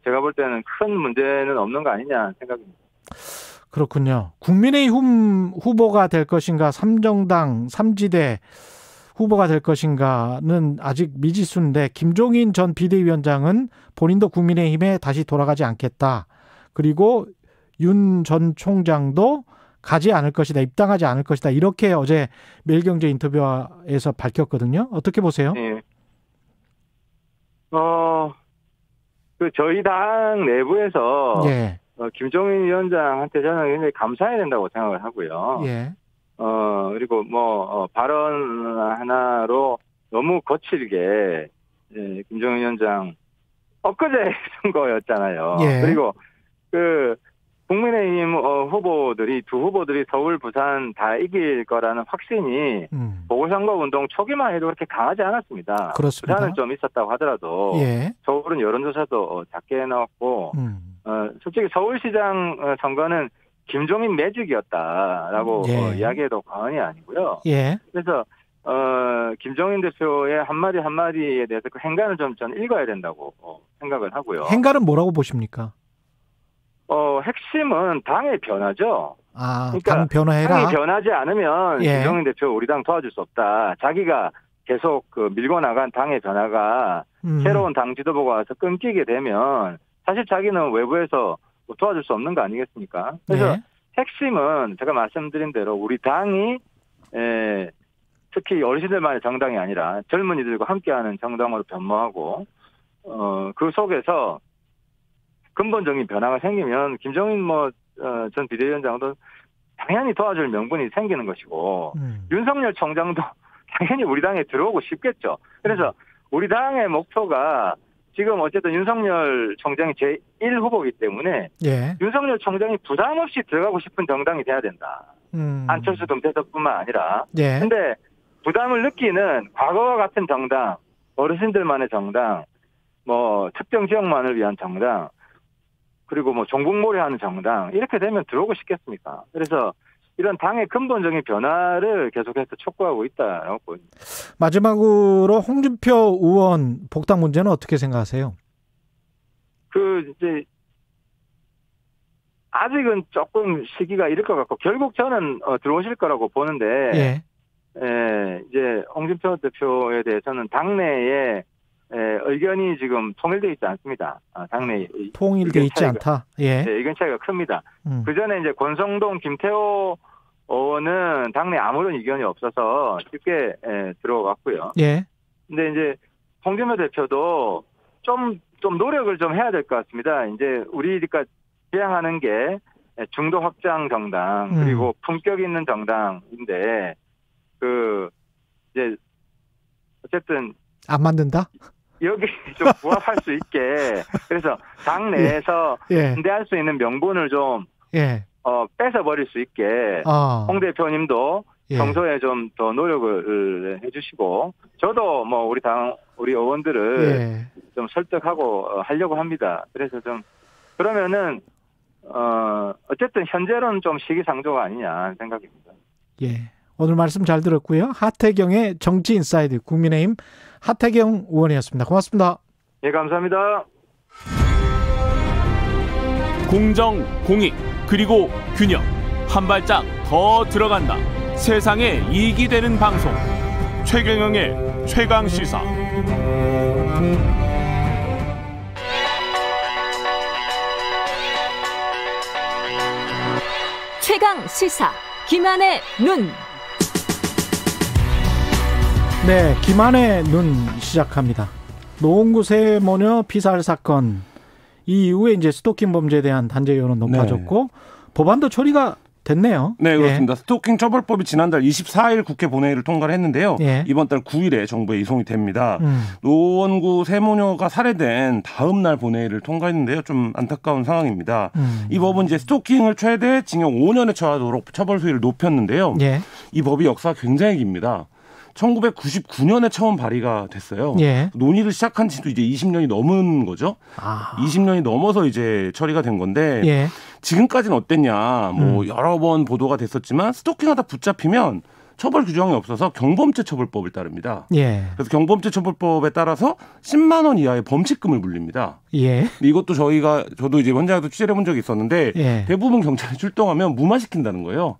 제가 볼 때는 큰 문제는 없는 거 아니냐 생각입니다. 그렇군요. 국민의힘 후보가 될 것인가 3정당 3지대 후보가 될 것인가는 아직 미지수인데 김종인 전 비대위원장은 본인도 국민의힘에 다시 돌아가지 않겠다. 그리고 윤 전 총장도 가지 않을 것이다. 입당하지 않을 것이다. 이렇게 어제 매일경제 인터뷰에서 밝혔거든요. 어떻게 보세요? 저희 당 내부에서 김종인 위원장한테 저는 굉장히 감사해야 된다고 생각을 하고요. 그리고 발언 하나로 너무 거칠게 김종인 위원장 엊그제 선거였잖아요. 그리고 국민의힘 후보들이 두 후보들이 서울, 부산 다 이길 거라는 확신이 보궐선거 운동 초기만 해도 그렇게 강하지 않았습니다. 그렇습니다. 부산은 좀 있었다고 하더라도 서울은 여론조사도 작게 나왔고 솔직히 서울시장 선거는 김종인 매직이었다라고 이야기해도 과언이 아니고요. 그래서 김종인 대표의 한마디 한마디에 대해서 그 행간을 좀 저는 읽어야 된다고 생각을 하고요. 행간은 뭐라고 보십니까? 핵심은 당의 변화죠. 그러니까 당 변화해라. 당이 변하지 않으면 김종인 대표 우리 당 도와줄 수 없다. 자기가 계속 밀고 나간 당의 변화가 새로운 당 지도부가 와서 끊기게 되면 사실 자기는 외부에서 도와줄 수 없는 거 아니겠습니까? 그래서 핵심은 제가 말씀드린 대로 우리 당이 특히 어르신들만의 정당이 아니라 젊은이들과 함께하는 정당으로 변모하고 그 속에서 근본적인 변화가 생기면 김종인 전 비대위원장도 당연히 도와줄 명분이 생기는 것이고 윤석열 총장도 당연히 우리 당에 들어오고 싶겠죠. 그래서 우리 당의 목표가 지금 어쨌든 윤석열 총장이 제1 후보이기 때문에 예. 윤석열 총장이 부담 없이 들어가고 싶은 정당이 돼야 된다. 안철수 금태섭뿐만 아니라. 예. 근데 부담을 느끼는 과거와 같은 정당, 어르신들만의 정당, 뭐 특정 지역만을 위한 정당, 그리고 뭐 종북몰이하는 정당 이렇게 되면 들어오고 싶겠습니까? 그래서 이런 당의 근본적인 변화를 계속해서 촉구하고 있다라고 보입니다. 마지막으로 홍준표 의원 복당 문제는 어떻게 생각하세요? 이제 아직은 조금 시기가 이를 것 같고 결국 저는 들어오실 거라고 보는데 예. 이제 홍준표 대표에 대해서는 당내에 의견이 지금 통일되어 있지 않습니다. 당내 통일되어 있지 않다. 예. 네, 의견 차이가 큽니다. 그 전에 이제 권성동, 김태호 의원은 당내 아무런 의견이 없어서 쉽게 들어갔고요. 예. 근데 이제 홍준표 대표도 좀 노력을 좀 해야 될 것 같습니다. 이제 우리가 지향하는 게 중도 확장 정당 그리고 품격 있는 정당인데 이제 어쨌든 안 만든다? 여기 좀 부합할 수 있게 그래서 당 내에서 반대할 수 있는 명분을 좀 뺏어버릴 수 있게 홍 대표님도 평소에 좀 더 노력을 해주시고 저도 뭐 우리 의원들을 좀 설득하고 하려고 합니다. 그래서 좀 그러면은 어쨌든 현재로는 좀 시기상조가 아니냐 생각입니다. 예. 오늘 말씀 잘 들었고요. 하태경의 정치인사이드 국민의힘 하태경 의원이었습니다. 고맙습니다. 예, 감사합니다. 공정, 공익, 그리고 균형. 한 발짝 더 들어간다. 세상에 이익이 되는 방송. 최경영의 최강시사. 최강시사 김한의 눈. 네, 김한의 눈 시작합니다. 노원구 세 모녀 피살 사건 이 이후에 이제 스토킹 범죄에 대한 단죄 여론은 높아졌고 법안도 처리가 됐네요. 네, 그렇습니다. 스토킹 처벌법이 지난달 24일 국회 본회의를 통과를 했는데요. 이번 달 9일에 정부에 이송이 됩니다. 노원구 세 모녀가 살해된 다음 날 본회의를 통과했는데요. 좀 안타까운 상황입니다. 이 법은 이제 스토킹을 최대 징역 5년에 처하도록 처벌 수위를 높였는데요. 이 법이 역사가 굉장히 깁니다. 1999년에 처음 발의가 됐어요. 논의를 시작한 지도 이제 20년이 넘은 거죠. 20년이 넘어서 이제 처리가 된 건데 지금까지는 어땠냐. 뭐 여러 번 보도가 됐었지만 스토킹하다 붙잡히면 처벌 규정이 없어서 경범죄 처벌법을 따릅니다. 그래서 경범죄 처벌법에 따라서 10만 원 이하의 범칙금을 물립니다. 이것도 저도 이제 현장에서 취재를 해본 적이 있었는데 대부분 경찰이 출동하면 무마시킨다는 거예요.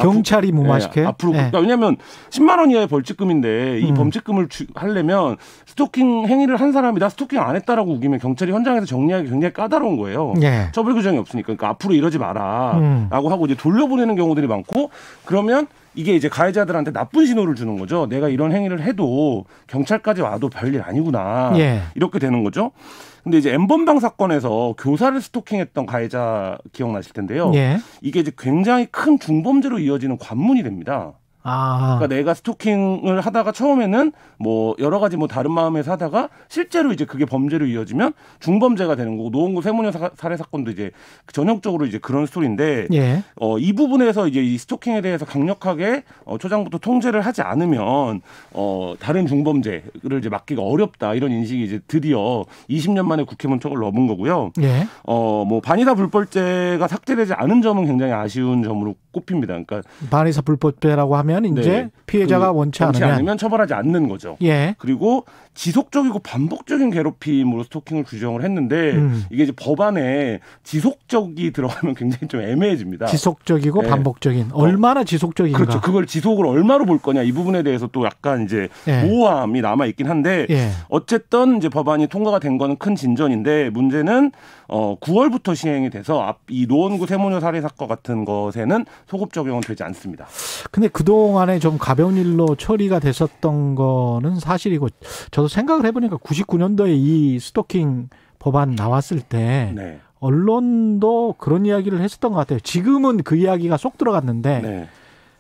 경찰이 무마시켜요? 앞으로 그러니까 왜냐하면 10만 원 이하의 벌칙금인데 이 범칙금을 하려면 스토킹 행위를 한 사람이 나 스토킹 안 했다라고 우기면 경찰이 현장에서 정리하기 굉장히 까다로운 거예요. 처벌 규정이 없으니까. 그러니까 앞으로 이러지 마라라고 하고 이제 돌려보내는 경우들이 많고 그러면 이게 이제 가해자들한테 나쁜 신호를 주는 거죠. 내가 이런 행위를 해도 경찰까지 와도 별일 아니구나. 이렇게 되는 거죠. 근데 이제 N번방 사건에서 교사를 스토킹했던 가해자 기억나실 텐데요. 이게 이제 굉장히 큰 중범죄로 이어지는 관문이 됩니다. 그러니까 내가 스토킹을 하다가 처음에는 뭐 여러 가지 뭐 다른 마음에서 하다가 실제로 이제 그게 범죄로 이어지면 중범죄가 되는 거고 노원구 세모녀 살해 사건도 이제 전형적으로 이제 그런 스토리인데 이 부분에서 이제 이 스토킹에 대해서 강력하게 초장부터 통제를 하지 않으면 다른 중범죄를 이제 막기가 어렵다 이런 인식이 이제 드디어 20년 만에 국회 문턱을 넘은 거고요. 뭐 반의사 불법죄가 삭제되지 않은 점은 굉장히 아쉬운 점으로 꼽힙니다. 그러니까 반의사 불법죄라고 하면 이제 피해자가 원치 않으면 처벌하지 않는 거죠. 그리고 지속적이고 반복적인 괴롭힘으로 스토킹을 규정을 했는데 이게 이제 법안에 지속적이 들어가면 굉장히 좀 애매해집니다. 지속적이고 반복적인 얼마나 지속적인가. 그렇죠. 그걸 지속을 얼마로 볼 거냐 이 부분에 대해서 또 약간 이제 모호함이 남아 있긴 한데 어쨌든 이제 법안이 통과가 된 거는 큰 진전인데 문제는 9월부터 시행이 돼서 이 노원구 세모녀 살해 사건 같은 것에는 소급 적용은 되지 않습니다. 근데 그동안에 좀 가벼운 일로 처리가 됐었던 거는 사실이고 저도 생각을 해보니까 99년도에 이 스토킹 법안 나왔을 때 언론도 그런 이야기를 했었던 것 같아요. 지금은 그 이야기가 쏙 들어갔는데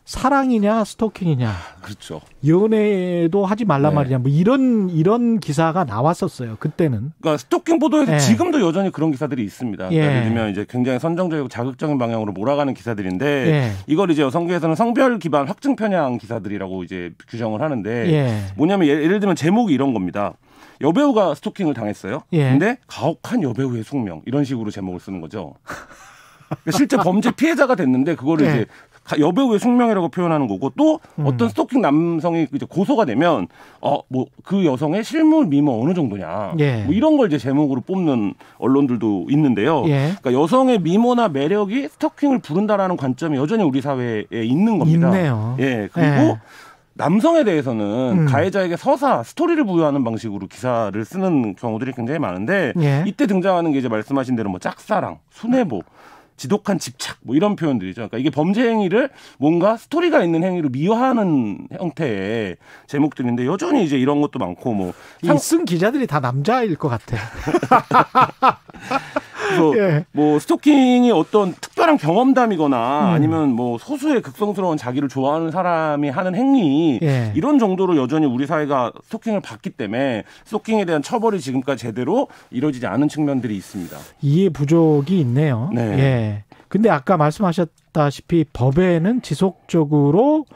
사랑이냐 스토킹이냐. 그렇죠. 연애도 하지 말란 말이냐. 뭐 이런 기사가 나왔었어요. 그때는. 그러니까 스토킹 보도에서 지금도 여전히 그런 기사들이 있습니다. 예. 예를 들면 이제 굉장히 선정적이고 자극적인 방향으로 몰아가는 기사들인데 이걸 이제 여성계에서는 성별 기반 확증 편향 기사들이라고 이제 규정을 하는데 뭐냐면 예를 들면 제목이 이런 겁니다. 여배우가 스토킹을 당했어요. 근데 가혹한 여배우의 숙명 이런 식으로 제목을 쓰는 거죠. 그러니까 실제 범죄 피해자가 됐는데 그거를 이제 여배우의 숙명이라고 표현하는 거고 또 어떤 스토킹 남성이 이제 고소가 되면 뭐 그 여성의 실물 미모 어느 정도냐 뭐 이런 걸 이제 제목으로 뽑는 언론들도 있는데요. 그러니까 여성의 미모나 매력이 스토킹을 부른다라는 관점이 여전히 우리 사회에 있는 겁니다. 있네요. 그리고 남성에 대해서는 가해자에게 서사, 스토리를 부여하는 방식으로 기사를 쓰는 경우들이 굉장히 많은데 이때 등장하는 게 이제 말씀하신 대로 뭐 짝사랑, 순애보, 지독한 집착 뭐 이런 표현들이죠. 그러니까 이게 범죄 행위를 뭔가 스토리가 있는 행위로 미화하는 형태의 제목들인데 여전히 이제 이런 것도 많고 뭐 쓴 기자들이 다 남자일 것 같아. 그래서 뭐 스토킹이 어떤 특별한 경험담이거나 아니면 뭐 소수의 극성스러운 자기를 좋아하는 사람이 하는 행위 이런 정도로 여전히 우리 사회가 스토킹을 봤기 때문에 스토킹에 대한 처벌이 지금까지 제대로 이루어지지 않은 측면들이 있습니다. 이해 부족이 있네요. 근데 아까 말씀하셨다시피 법에는 지속적으로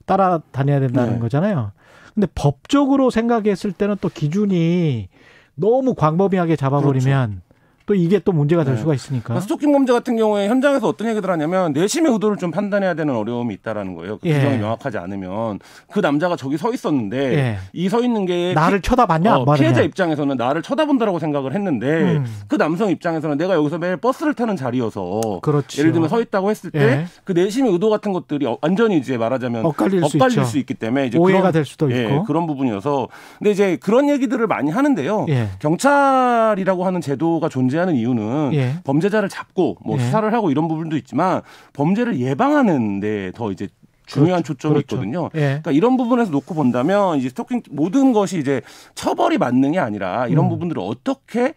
따라다녀야 된다는 거잖아요. 근데 법적으로 생각했을 때는 또 기준이 너무 광범위하게 잡아버리면 또 이게 또 문제가 될 수가 있으니까. 스토킹 범죄 같은 경우에 현장에서 어떤 얘기들 하냐면 내심의 의도를 좀 판단해야 되는 어려움이 있다라는 거예요. 그 규정이 명확하지 않으면 그 남자가 저기 서 있었는데 이 서 있는 게 나를 쳐다봤냐 안 봤냐. 피해자 입장에서는 나를 쳐다본다라고 생각을 했는데 그 남성 입장에서는 내가 여기서 매일 버스를 타는 자리여서 예를 들면 서 있다고 했을 때 그 내심의 의도 같은 것들이 완전히 이제 말하자면 엇갈릴 수 있기 때문에 이제 오해가 될 수도 있고 그런 부분이어서 근데 이제 그런 얘기들을 많이 하는데요. 경찰이라고 하는 제도가 존재하는 이유는 범죄자를 잡고 뭐 수사를 하고 이런 부분도 있지만 범죄를 예방하는 데 더 이제 중요한 초점이 있거든요. 그러니까 이런 부분에서 놓고 본다면 이제 스토킹 모든 것이 이제 처벌이 만능이 아니라 이런 부분들을 어떻게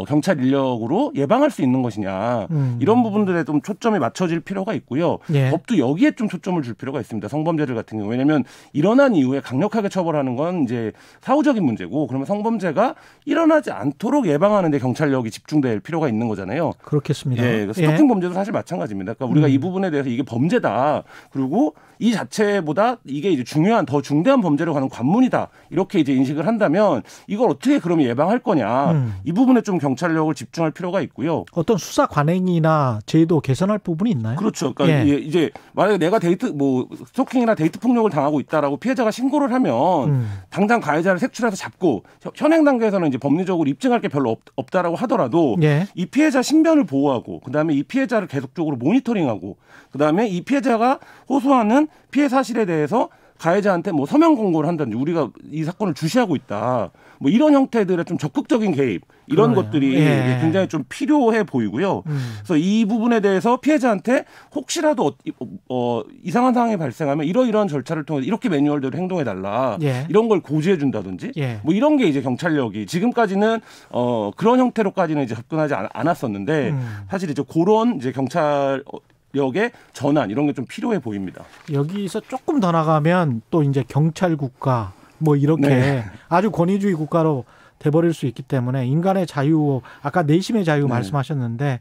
경찰 인력으로 예방할 수 있는 것이냐 이런 부분들에 좀 초점이 맞춰질 필요가 있고요. 법도 여기에 좀 초점을 줄 필요가 있습니다. 성범죄들 같은 경우 왜냐하면 일어난 이후에 강력하게 처벌하는 건 이제 사후적인 문제고 그러면 성범죄가 일어나지 않도록 예방하는 데 경찰력이 집중될 필요가 있는 거잖아요. 그렇겠습니다. 스토킹 범죄도 사실 마찬가지입니다. 그러니까 우리가 이 부분에 대해서 이게 범죄다. 그리고 이 자체보다 이게 이제 중요한 더 중대한 범죄로 가는 관문이다. 이렇게 이제 인식을 한다면 이걸 어떻게 그러면 예방할 거냐. 이 부분에 좀 경찰력을 집중할 필요가 있고요. 어떤 수사 관행이나 제도 개선할 부분이 있나요? 그렇죠. 그러니까 이제 만약에 내가 스토킹이나 데이트 폭력을 당하고 있다라고 피해자가 신고를 하면 당장 가해자를 색출해서 잡고 현행 단계에서는 이제 법리적으로 입증할 게 별로 없다라고 하더라도 이 피해자 신변을 보호하고 그다음에 이 피해자를 계속적으로 모니터링하고 그다음에 이 피해자가 호소하는 피해 사실에 대해서 가해자한테 뭐 서면 공고를 한다든지 우리가 이 사건을 주시하고 있다. 뭐 이런 형태들의 좀 적극적인 개입 이런 것들이 굉장히 좀 필요해 보이고요. 그래서 이 부분에 대해서 피해자한테 혹시라도 이상한 상황이 발생하면 이러이러한 절차를 통해서 이렇게 매뉴얼대로 행동해달라. 이런 걸 고지해 준다든지 뭐 이런 게 이제 경찰력이 지금까지는 그런 형태로까지는 이제 접근하지 않았었는데 사실 이제 그런 이제 경찰력의 전환 이런 게 좀 필요해 보입니다. 여기서 조금 더 나가면 또 이제 경찰 국가 뭐 이렇게 아주 권위주의 국가로 돼버릴 수 있기 때문에 인간의 자유, 아까 내심의 자유 말씀하셨는데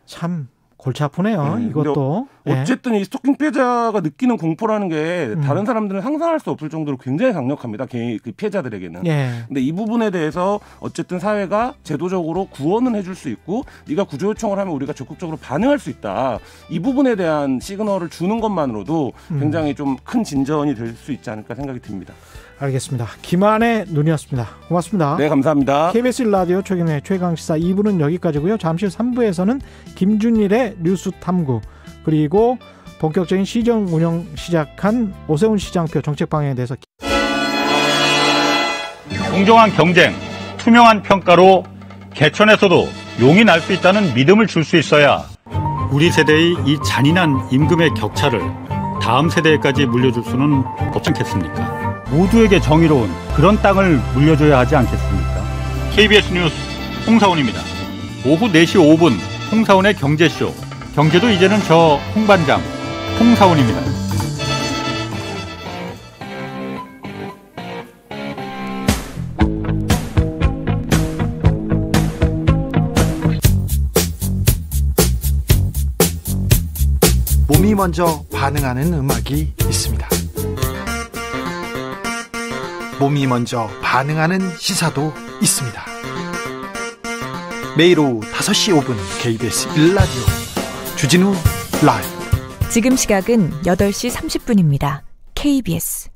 참 골치 아프네요. 이것도. 어쨌든 이 스토킹 피해자가 느끼는 공포라는 게 다른 사람들은 상상할 수 없을 정도로 굉장히 강력합니다. 그 피해자들에게는. 근데 이 부분에 대해서 어쨌든 사회가 제도적으로 구원은 해줄 수 있고 네가 구조 요청을 하면 우리가 적극적으로 반응할 수 있다. 이 부분에 대한 시그널을 주는 것만으로도 굉장히 좀 큰 진전이 될 수 있지 않을까 생각이 듭니다. 알겠습니다. 김한의 눈이었습니다. 고맙습니다. 네, 감사합니다. KBS 라디오 최경영의 최강시사 2부는 여기까지고요. 잠시 후 3부에서는 김준일의 뉴스탐구 그리고 본격적인 시정 운영 시작한 오세훈 시장표 정책 방향에 대해서 공정한 경쟁, 투명한 평가로 개천에서도 용이 날 수 있다는 믿음을 줄 수 있어야 우리 세대의 이 잔인한 임금의 격차를 다음 세대까지 물려줄 수는 없지 않겠습니까? 모두에게 정의로운 그런 땅을 물려줘야 하지 않겠습니까? KBS 뉴스 홍사훈입니다. 오후 4시 5분 홍사훈의 경제쇼. 경제도 이제는 저 홍반장 홍사훈입니다. 몸이 먼저 반응하는 음악이 있습니다. 몸이 먼저 반응하는 시사도 있습니다. 매일 오후 5시 5분 KBS 1라디오 주진우 라이브. 지금 시각은 8시 30분입니다. KBS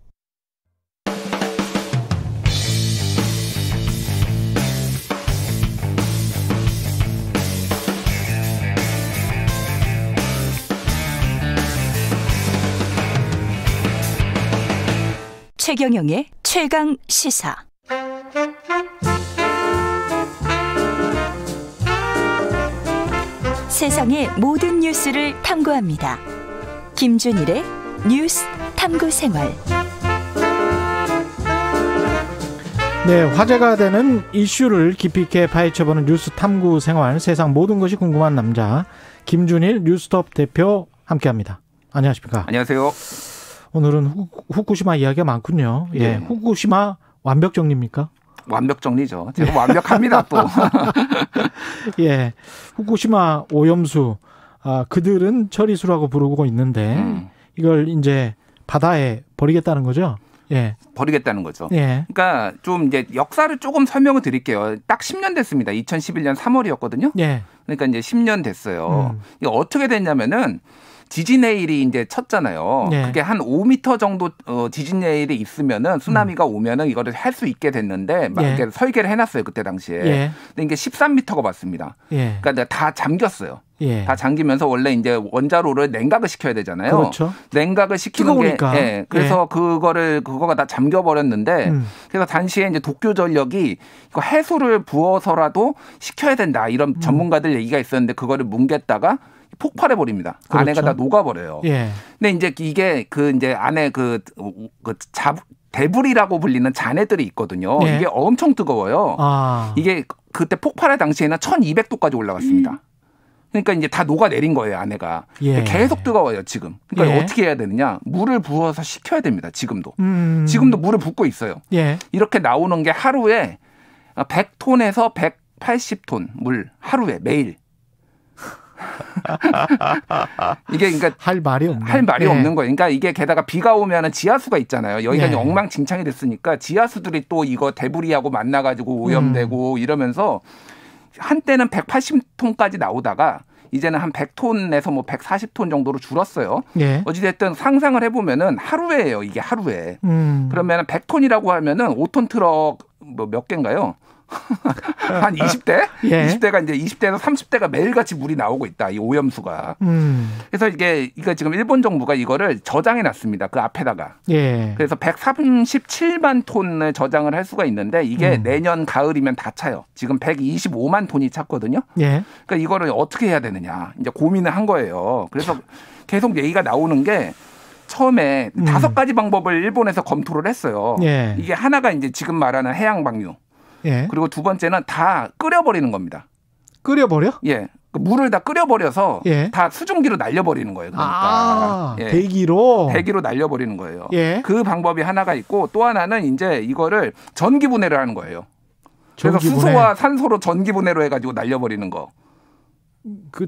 최경영의 최강 시사. 세상의 모든 뉴스를 탐구합니다. 김준일의 뉴스 탐구 생활. 네, 화제가 되는 이슈를 깊이 있게 파헤쳐보는 뉴스 탐구 생활. 세상 모든 것이 궁금한 남자 김준일 뉴스톱 대표 함께합니다. 안녕하십니까? 안녕하세요. 오늘은 후쿠시마 이야기가 많군요. 예, 네. 후쿠시마 완벽 정리입니까? 완벽 정리죠. 제가 완벽합니다 또. 예, 후쿠시마 오염수, 그들은 처리수라고 부르고 있는데 이걸 이제 바다에 버리겠다는 거죠? 예, 버리겠다는 거죠. 예. 그러니까 좀 이제 역사를 조금 설명을 드릴게요. 딱 10년 됐습니다. 2011년 3월이었거든요. 예. 그러니까 이제 10년 됐어요. 이게 어떻게 됐냐면은. 지진 해일이 이제 쳤잖아요. 네. 그게 한 5m 정도 지진 해일이 있으면은 쓰나미가 오면은 이거를 할 수 있게 됐는데 막 이렇게 설계를 해놨어요 그때 당시에. 예. 근데 이게 13m가 맞습니다. 예. 그러니까 다 잠겼어요. 예. 다 잠기면서 원래 이제 원자로를 냉각을 시켜야 되잖아요. 그렇죠. 냉각을 시키는 뜨거우니까. 게, 예. 그래서 그거가 다 잠겨 버렸는데, 그래서 당시에 이제 도쿄 전력이 이거 해수를 부어서라도 시켜야 된다 이런 전문가들 얘기가 있었는데 그거를 뭉갰다가 폭발해 버립니다. 그렇죠. 안에가 다 녹아버려요. 예. 근데 이제 이게 이제 안에 데브리라고 불리는 잔해들이 있거든요. 예. 이게 엄청 뜨거워요. 이게 그때 폭발할 당시에는 1200도까지 올라갔습니다. 그러니까 이제 다 녹아내린 거예요, 안에가. 예. 계속 뜨거워요, 지금. 그러니까 예. 어떻게 해야 되느냐? 물을 부어서 식혀야 됩니다, 지금도. 지금도 물을 붓고 있어요. 예. 이렇게 나오는 게 하루에 100톤에서 180톤 물 하루에 매일. 이게 그러니까 할 말이 예. 없는 거예요. 그러니까 이게 게다가 비가 오면은 지하수가 있잖아요. 여기가 이제 엉망진창이 됐으니까 지하수들이 또 이거 데브리하고 만나가지고 오염되고 이러면서 한때는 180톤까지 나오다가 이제는 한 100톤에서 뭐 140톤 정도로 줄었어요. 예. 어찌됐든 상상을 해보면은 하루에요. 이게 하루에. 그러면은 100톤이라고 하면은 5톤 트럭 뭐 몇 개인가요? 한 20대? 예. 20대가 이제 20대에서 30대가 매일같이 물이 나오고 있다. 이 오염수가. 그래서 이거 지금 일본 정부가 이거를 저장해 놨습니다. 그 앞에다가. 예. 그래서 137만 톤을 저장을 할 수가 있는데 이게 내년 가을이면 다 차요. 지금 125만 톤이 찼거든요. 예. 그러니까 이거를 어떻게 해야 되느냐. 이제 고민을 한 거예요. 그래서 계속 얘기가 나오는 게 처음에 5가지 방법을 일본에서 검토를 했어요. 예. 이게 하나가 이제 지금 말하는 해양 방류. 예. 그리고 두 번째는 다 끓여버리는 겁니다. 끓여버려? 예. 물을 다 끓여버려서 예. 다 수증기로 날려버리는 거예요. 그러니까. 예. 대기로 날려버리는 거예요. 예. 그 방법이 하나가 있고 또 하나는 이제 이거를 전기 분해를 하는 거예요. 그래서 수소와 산소로 전기 분해로 해가지고 날려버리는 거. 그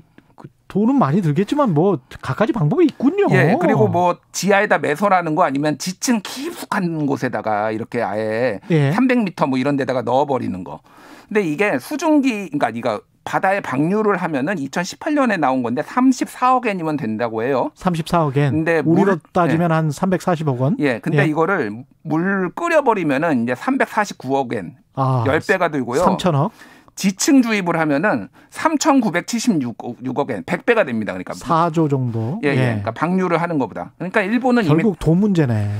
돈은 많이 들겠지만 뭐 갖가지 방법이 있군요. 예, 그리고 뭐 지하에다 매설하는 거 아니면 지층 깊숙한 곳에다가 이렇게 아예 300m 뭐 이런 데다가 넣어버리는 거. 근데 이게 수증기, 그러니까 이거 바다에 방류를 하면은 2018년에 나온 건데 34억 엔이면 된다고 해요. 34억 엔. 근데 우리로 따지면 한 340억 원. 예, 근데 이거를 물 끓여버리면은 이제 349억 엔. 10배가 들고요. 3천억. 지층 주입을 하면은 3,976억 엔, 100배가 됩니다. 그러니까 4조 정도. 예. 그러니까 방류를 하는 것보다. 그러니까 일본은 결국 이미 돈 문제네.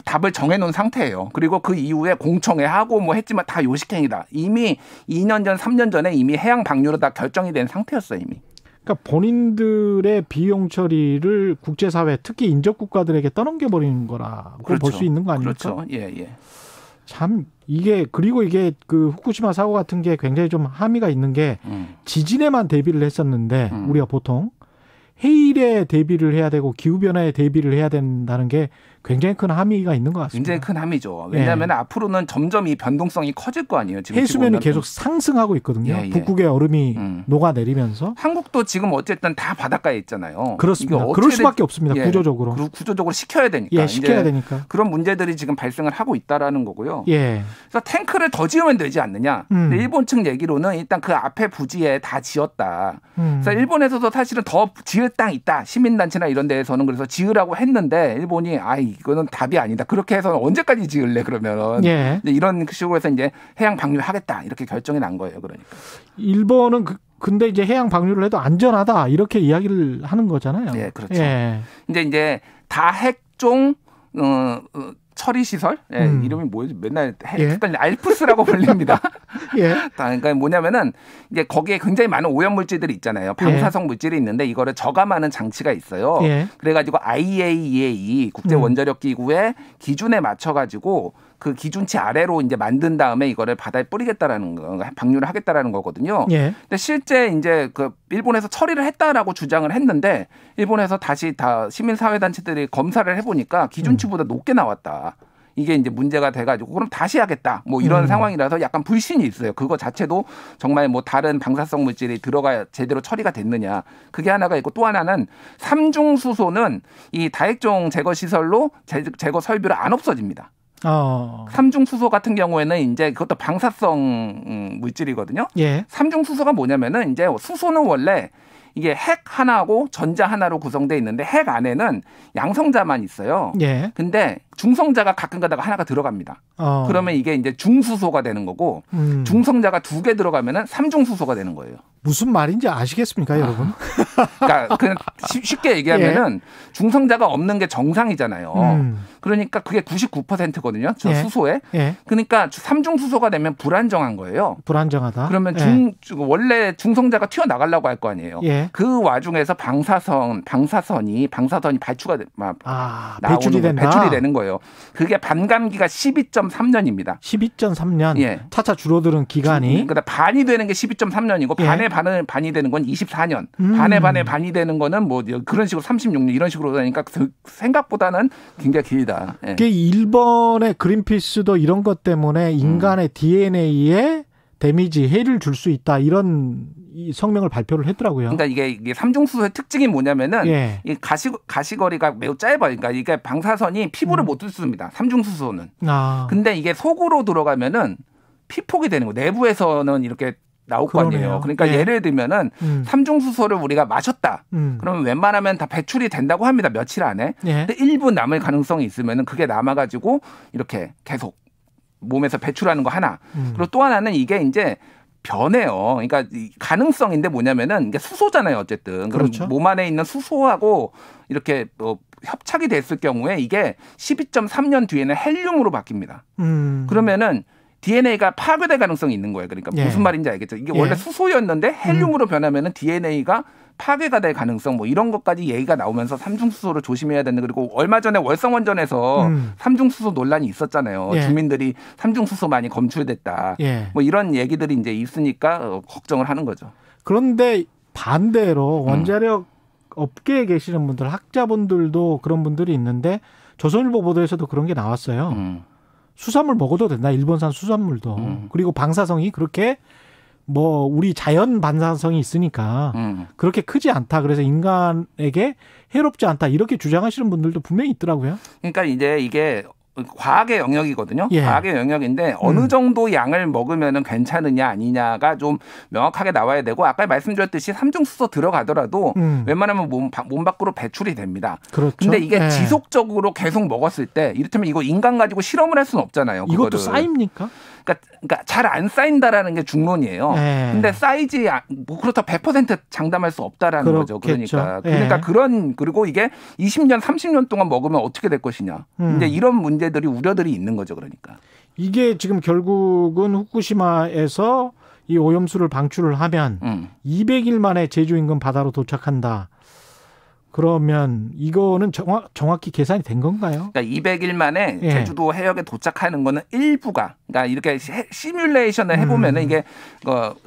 답을 정해놓은 상태예요. 그리고 그 이후에 공청회 하고 뭐 했지만 다 요식행위다. 이미 2년 전, 3년 전에 이미 해양 방류로 다 결정이 된 상태였어요, 이미. 그러니까 본인들의 비용 처리를 국제사회, 특히 인접 국가들에게 떠넘겨버리는 거라고 볼 수 있는 거 아닙니까? 그렇죠. 예. 참 이게 그리고 이게 그 후쿠시마 사고 같은 게 굉장히 좀 함의가 있는 게 지진에만 대비를 했었는데 우리가 보통 해일에 대비를 해야 되고 기후 변화에 대비를 해야 된다는 게 굉장히 큰 함의가 있는 것 같습니다. 굉장히 큰 함의죠. 왜냐하면 앞으로는 점점 이 변동성이 커질 거 아니에요. 지금 해수면이 계속 상승하고 있거든요. 북극의 얼음이 녹아내리면서. 한국도 지금 어쨌든 다 바닷가에 있잖아요. 그렇습니다. 그럴 수밖에 없습니다. 구조적으로. 구조적으로 식혀야 되니까. 식혀야 되니까. 그런 문제들이 지금 발생을 하고 있다라는 거고요. 그래서 탱크를 더 지으면 되지 않느냐. 일본 측 얘기로는 일단 그 앞에 부지에 다 지었다. 그래서 일본에서도 사실은 더 지을 땅 있다. 시민단체나 이런 데에서는 그래서 지으라고 했는데 일본이 이거는 답이 아니다. 그렇게 해서 언제까지 지을래 그러면은 이런 식으로 해서 이제 해양 방류하겠다 이렇게 결정이 난 거예요. 그러니까 일본은 근데 이제 해양 방류를 해도 안전하다 이렇게 이야기를 하는 거잖아요. 네, 그렇죠. 이제 다핵종 처리 시설 이름이 뭐지? 맨날 알프스라고 불립니다. 그러니까 뭐냐면은 이제 거기에 굉장히 많은 오염 물질들이 있잖아요. 방사성 물질이 있는데 이거를 저감하는 장치가 있어요. 그래가지고 IAEA 국제 원자력 기구의 기준에 맞춰가지고 그 기준치 아래로 이제 만든 다음에 이거를 바다에 뿌리겠다라는 거, 방류를 하겠다라는 거거든요. 근데 실제 이제 그 일본에서 처리를 했다라고 주장을 했는데 일본에서 다시 다 시민사회단체들이 검사를 해보니까 기준치보다 높게 나왔다. 이게 이제 문제가 돼가지고 그럼 다시 하겠다. 뭐 이런 상황이라서 약간 불신이 있어요. 그거 자체도 정말 뭐 다른 방사성 물질이 들어가 제대로 처리가 됐느냐. 그게 하나가 있고 또 하나는 삼중수소는 이 다핵종 제거 시설로 제거 설비로 안 없어집니다. 삼중수소 같은 경우에는 이제 그것도 방사성 물질이거든요. 삼중수소가 뭐냐면은 이제 수소는 원래 이게 핵 하나하고 전자 하나로 구성되어 있는데 핵 안에는 양성자만 있어요. 근데 중성자가 가끔 가다가 하나가 들어갑니다. 그러면 이게 이제 중수소가 되는 거고 중성자가 2개 들어가면은 삼중수소가 되는 거예요. 무슨 말인지 아시겠습니까, 여러분? 그러니까 그냥 쉽게 얘기하면은 중성자가 없는 게 정상이잖아요. 그러니까 그게 99%거든요. 저 수소에. 그러니까 삼중수소가 되면 불안정한 거예요. 불안정하다. 그러면 원래 중성자가 튀어나가려고 할 거 아니에요. 그 와중에서 방사선이 발출이 된다. 배출이 되는 거예요. 그게 반감기가 12.3년입니다. 12.3년. 차차 줄어드는 기간이. 그러니까 반이 되는 게 12.3년이고 반이 되는 건 24년. 반이 되는 거는 뭐 그런 식으로 36년 이런 식으로 되니까 생각보다는 굉장히 길다. 일본의 그린피스도 이런 것 때문에 인간의 DNA에 데미지, 해를 줄 수 있다 이런 성명을 발표를 했더라고요. 그러니까 이게 삼중수소의 특징이 뭐냐면은 이 가시거리가 매우 짧아요. 그러니까 이게 방사선이 피부를 못 뚫습니다. 삼중수소는. 근데 이게 속으로 들어가면은 피폭이 되는 거예요. 내부에서는 이렇게 나올 거 아니에요. 그러니까 예를 들면은 삼중수소를 우리가 마셨다. 그러면 웬만하면 다 배출이 된다고 합니다. 며칠 안에. 근데 일부 남을 가능성이 있으면은 그게 남아가지고 이렇게 계속 몸에서 배출하는 거 하나. 그리고 또 하나는 이게 이제 변해요. 그러니까 가능성인데 뭐냐면은 이게 수소잖아요. 어쨌든. 그렇죠. 그럼 몸 안에 있는 수소하고 이렇게 협착이 됐을 경우에 이게 12.3년 뒤에는 헬륨으로 바뀝니다. 그러면은 DNA가 파괴될 가능성이 있는 거예요. 그러니까 무슨 말인지 알겠죠? 이게 원래 수소였는데 헬륨으로 변하면은 DNA가 파괴가 될 가능성 뭐 이런 것까지 얘기가 나오면서 삼중수소를 조심해야 된다. 그리고 얼마 전에 월성원전에서 삼중수소 논란이 있었잖아요. 주민들이 삼중수소 많이 검출됐다. 뭐 이런 얘기들이 이제 있으니까 걱정을 하는 거죠. 그런데 반대로 원자력 업계에 계시는 분들, 학자분들도 그런 분들이 있는데 조선일보 보도에서도 그런 게 나왔어요. 수산물 먹어도 된다. 일본산 수산물도. 그리고 방사성이 그렇게 뭐 우리 자연 반사성이 있으니까 그렇게 크지 않다. 그래서 인간에게 해롭지 않다. 이렇게 주장하시는 분들도 분명히 있더라고요. 그러니까 이제 이게 과학의 영역이거든요. 과학의 영역인데 어느 정도 양을 먹으면 괜찮으냐 아니냐가 좀 명확하게 나와야 되고 아까 말씀드렸듯이 삼중수소 들어가더라도 웬만하면 몸 밖으로 배출이 됩니다. 그렇죠. 근데 이게 지속적으로 계속 먹었을 때 이를테면 이거 인간 가지고 실험을 할 수는 없잖아요. 이것도 그거를. 쌓입니까? 그러니까 잘 안 쌓인다라는 게 중론이에요. 근데 쌓이지 뭐 그렇다 100% 장담할 수 없다라는 거죠. 그러니까 그리고 이게 20년, 30년 동안 먹으면 어떻게 될 것이냐. 이제 이런 문제들이 우려들이 있는 거죠. 그러니까 이게 지금 결국은 후쿠시마에서 이 오염수를 방출을 하면 200일 만에 제주 인근 바다로 도착한다. 그러면 이거는 정확히 계산이 된 건가요? 그러니까 200일 만에 제주도 해역에 도착하는 거는 일부가 그러니까 이렇게 시뮬레이션을 해보면은 이게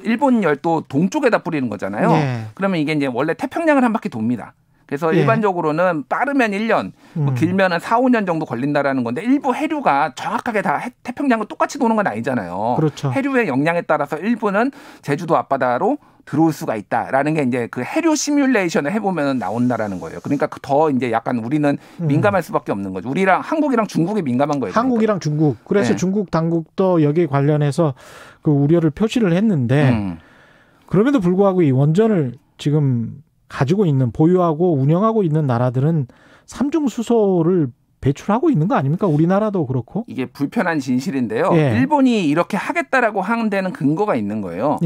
일본 열도 동쪽에다 뿌리는 거잖아요. 그러면 이게 이제 원래 태평양을 한 바퀴 돕니다. 그래서 일반적으로는 빠르면 1년, 뭐 길면은 4, 5년 정도 걸린다라는 건데 일부 해류가 정확하게 다 태평양과 똑같이 도는 건 아니잖아요. 그렇죠. 해류의 역량에 따라서 일부는 제주도 앞바다로 들어올 수가 있다라는 게 이제 그 해류 시뮬레이션을 해보면 나온다라는 거예요. 그러니까 더 이제 약간 우리는 민감할 수밖에 없는 거죠. 우리랑 한국이랑 중국이 민감한 거예요. 한국이랑 중국. 그래서 중국 당국도 여기에 관련해서 그 우려를 표시를 했는데 그럼에도 불구하고 이 원전을 지금 가지고 있는 보유하고 운영하고 있는 나라들은 삼중 수소를 배출하고 있는 거 아닙니까? 우리나라도 그렇고. 이게 불편한 진실인데요. 일본이 이렇게 하겠다라고 하는 데는 근거가 있는 거예요.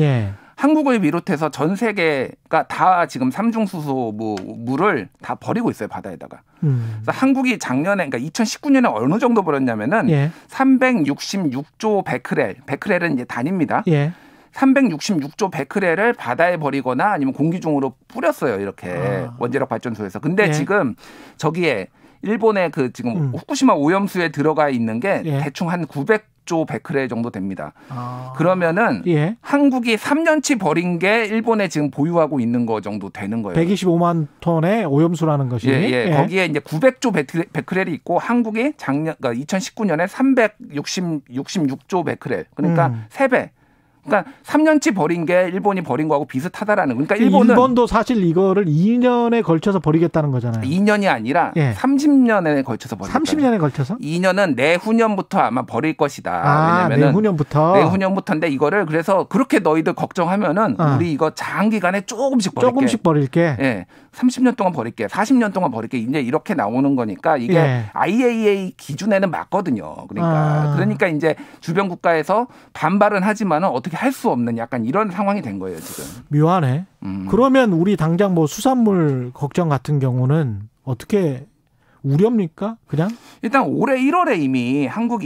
한국을 비롯해서 전 세계가 다 지금 삼중수소 물을 다 버리고 있어요, 바다에다가. 그래서 한국이 작년에, 그러니까 2019년에 어느 정도 버렸냐면은 366조 베크렐은 이제 단위입니다. 366조 베크렐을 바다에 버리거나 아니면 공기 중으로 뿌렸어요, 이렇게 원자력 발전소에서. 근데 지금 저기에 일본의 그 지금 후쿠시마 오염수에 들어가 있는 게 대충 한 900조 베크렐 정도 됩니다. 그러면은 한국이 3년치 버린 게 일본에 지금 보유하고 있는 거 정도 되는 거예요. 125만 톤의 오염수라는 것이. 거기에 이제 900조 베크렐이 있고 한국이 그러니까 2019년에 366조 베크렐. 그러니까 3배. 그러니까 3년치 버린 게 일본이 버린 거하고 비슷하다라는. 그러니까 일본도 사실 이거를 2년에 걸쳐서 버리겠다는 거잖아요. 2년이 아니라 30년에 걸쳐서 버리겠다. 30년에 걸쳐서? 2년은 내후년부터 아마 버릴 것이다. 왜냐면은 내후년부터인데 이거를 그래서 그렇게 너희들 걱정하면은 우리 이거 장기간에 조금씩 버릴게. 30년 동안 버릴게. 40년 동안 버릴게. 이제 이렇게 나오는 거니까 이게 IAEA 기준에는 맞거든요. 그러니까 이제 주변 국가에서 반발은 하지만은 어떻게 할 수 없는 약간 이런 상황이 된 거예요, 지금. 묘하네. 그러면 우리 당장 뭐 수산물 걱정 같은 경우는 어떻게 우려입니까? 그냥? 일단 올해 1월에 이미 한국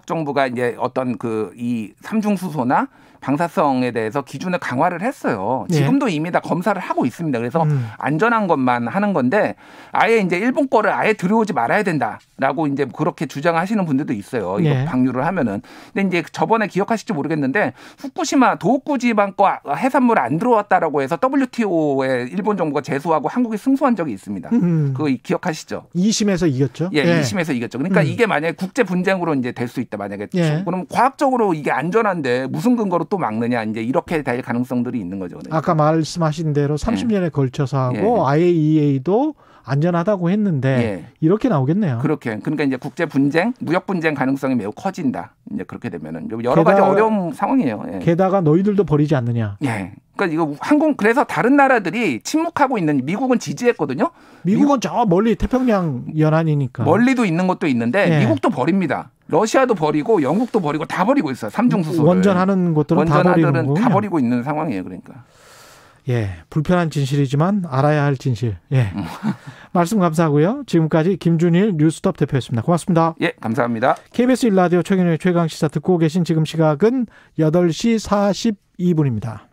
정부가 이제 어떤 그 이 삼중수소나 방사성에 대해서 기준을 강화를 했어요. 지금도 이미 다 검사를 하고 있습니다. 그래서 안전한 것만 하는 건데 아예 이제 일본 거를 아예 들여오지 말아야 된다라고 이제 그렇게 주장하시는 분들도 있어요. 이거 방류를 하면은. 근데 이제 저번에 기억하실지 모르겠는데 후쿠시마 도호쿠 지방 거 해산물 안 들어왔다라고 해서 WTO에 일본 정부가 제소하고 한국이 승소한 적이 있습니다. 그거 기억하시죠? 2심에서 이겼죠? 2심에서 이겼죠. 그러니까 이게 만약에 국제 분쟁으로 이제 될 수 있다. 만약에 그럼 과학적으로 이게 안전한데 무슨 근거로 또 막느냐 이제 이렇게 될 가능성들이 있는 거죠. 그러니까. 아까 말씀하신 대로 30년에 걸쳐서 하고 IAEA도 안전하다고 했는데 이렇게 나오겠네요. 그러니까 이제 국제 분쟁, 무역 분쟁 가능성이 매우 커진다. 이제 그렇게 되면은 여러 가지 어려운 상황이에요. 게다가 너희들도 버리지 않느냐. 그러니까 이거 그래서 다른 나라들이 침묵하고 있는 미국은 지지했거든요. 미국은 저 멀리 태평양 연안이니까. 멀리도 있는 것도 있는데 미국도 버립니다. 러시아도 버리고 영국도 버리고 다 버리고 있어요. 삼중수소를. 원전하는 곳들은 다 버리는 다 버리고 있는 상황이에요. 그러니까. 불편한 진실이지만 알아야 할 진실. 말씀 감사하고요. 지금까지 김준일 뉴스톱 대표였습니다. 고맙습니다. 감사합니다. KBS 1라디오 최경영의 최강시사 듣고 계신 지금 시각은 8시 42분입니다.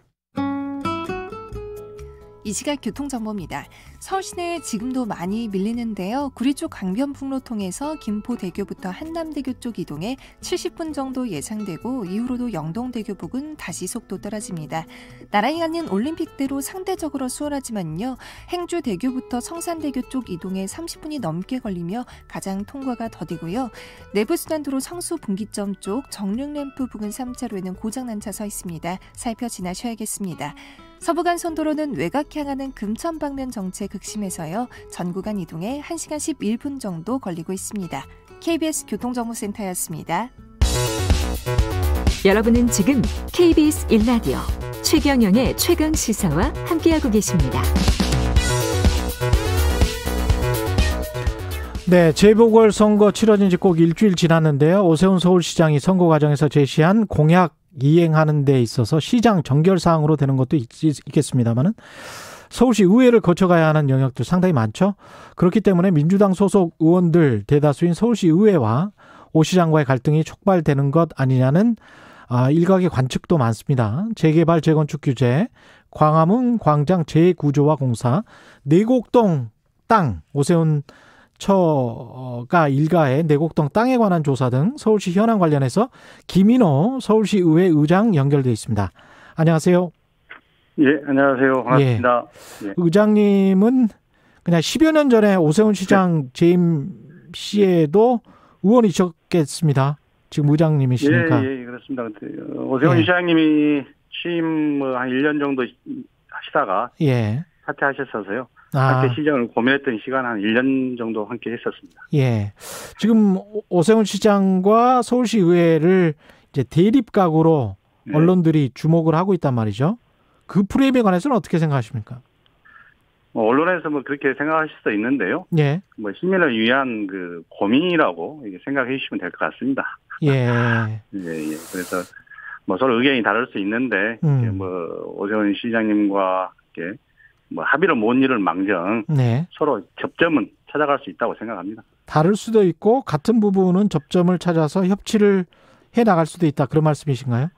이 시각 교통정보입니다. 서울 시내에 지금도 많이 밀리는데요. 구리 쪽 강변북로 통해서 김포대교부터 한남대교 쪽 이동에 70분 정도 예상되고 이후로도 영동대교 부근 다시 속도 떨어집니다. 나란히 가는 올림픽대로 상대적으로 수월하지만요. 행주대교부터 성산대교 쪽 이동에 30분이 넘게 걸리며 가장 통과가 더디고요. 내부순환도로 성수 분기점 쪽 정릉램프 부근 3차로에는 고장난 차 서 있습니다. 살펴 지나셔야겠습니다. 서부간선도로는 외곽 향하는 금천 방면 정체 극심해서요. 전 구간 이동에 1시간 11분 정도 걸리고 있습니다. KBS 교통정보센터였습니다. 여러분은 지금 KBS 1라디오 최경영의 최강시사와 함께하고 계십니다. 재보궐선거 치러진 지 꼭 일주일 지났는데요. 오세훈 서울시장이 선거 과정에서 제시한 공약 이행하는 데 있어서 시장 정결사항으로 되는 것도 있겠습니다만은 서울시 의회를 거쳐가야 하는 영역도 상당히 많죠. 그렇기 때문에 민주당 소속 의원들 대다수인 서울시 의회와 오 시장과의 갈등이 촉발되는 것 아니냐는 일각의 관측도 많습니다. 재개발 재건축 규제, 광화문 광장 재구조화 공사, 내곡동 땅, 오세훈 처가 일가의 내곡동 땅에 관한 조사 등 서울시 현안 관련해서 김인호 서울시의회 의장 연결돼 있습니다. 안녕하세요. 안녕하세요. 반갑습니다. 의장님은 그냥 10여 년 전에 오세훈 시장 재임 시에도 의원이셨겠습니다. 지금 의장님이시니까. 예, 그렇습니다. 오세훈 시장님이 취임 한 1년 정도 하시다가 사퇴하셨어서요. 함께 시정을 고민했던 시간 한 1년 정도 함께 했었습니다. 예. 지금 오세훈 시장과 서울시 의회를 이제 대립각으로 언론들이 주목을 하고 있단 말이죠. 그 프레임에 관해서는 어떻게 생각하십니까? 언론에서 그렇게 생각하실 수도 있는데요. 예. 시민을 위한 그 고민이라고 생각해 주시면 될 것 같습니다. 예. 그래서 서로 의견이 다를 수 있는데 오세훈 시장님과 이렇게 합의를 못 이룰 망정 서로 접점은 찾아갈 수 있다고 생각합니다. 다를 수도 있고 같은 부분은 접점을 찾아서 협치를 해 나갈 수도 있다. 그런 말씀이신가요?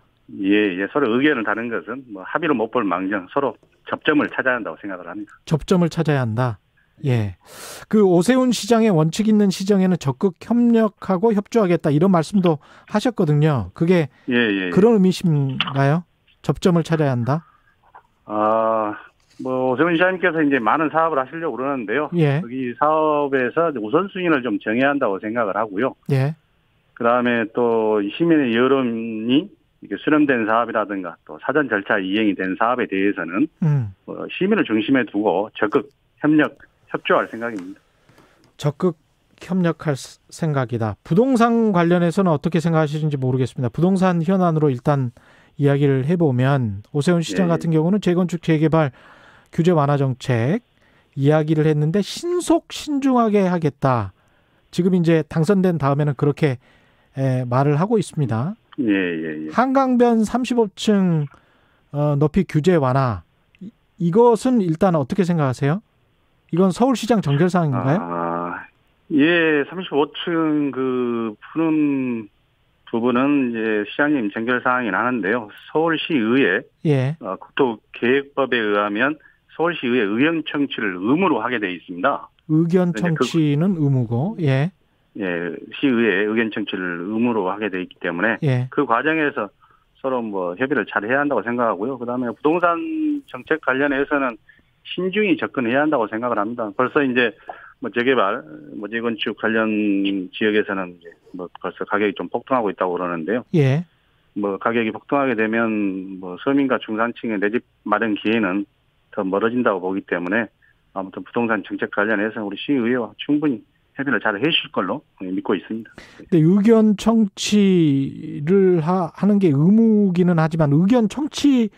예. 서로 의견을 다른 것은 합의를 못 볼 망정 서로 접점을 찾아야 한다고 생각을 합니다. 접점을 찾아야 한다. 예. 그 오세훈 시장의 원칙 있는 시정에는 적극 협력하고 협조하겠다 이런 말씀도 하셨거든요. 그게 그런 의미신가요? 접점을 찾아야 한다. 오세훈 시장님께서 이제 많은 사업을 하시려고 그러는데요. 여기 사업에서 우선순위를 좀 정해야 한다고 생각을 하고요. 그다음에 또 시민의 여론이 이게 수렴된 사업이라든가 또 사전 절차 이행이 된 사업에 대해서는 시민을 중심에 두고 적극 협조할 생각입니다. 적극 협력할 생각이다. 부동산 관련해서는 어떻게 생각하시는지 모르겠습니다. 부동산 현안으로 일단 이야기를 해보면 오세훈 시장 같은 경우는 재건축 재개발 규제 완화 정책 이야기를 했는데 신중하게 하겠다. 지금 이제 당선된 다음에는 그렇게 말을 하고 있습니다. 한강변 35층 높이 규제 완화 이것은 일단 어떻게 생각하세요? 이건 서울시장 정결사항인가요? 35층 그 푸는 부분은 이제 시장님 정결사항이 나는데요. 서울시의회 국토계획법에 의하면 서울시의회 의견 청취를 의무로 하게 돼 있습니다. 의견 청취는 의무고, 시의회 의견 청취를 의무로 하게 돼 있기 때문에 그 과정에서 서로 협의를 잘 해야 한다고 생각하고요. 그다음에 부동산 정책 관련해서는 신중히 접근해야 한다고 생각을 합니다. 벌써 이제 재개발, 재건축 관련 지역에서는 이제 벌써 가격이 좀 폭등하고 있다고 그러는데요. 가격이 폭등하게 되면 서민과 중산층의 내 집 마련 기회는 더 멀어진다고 보기 때문에 아무튼 부동산 정책 관련해서 우리 시의회와 충분히 협의를 잘 해주실 걸로 믿고 있습니다. 근데 의견 청취를 하는 게 의무기는 하지만 의견 청취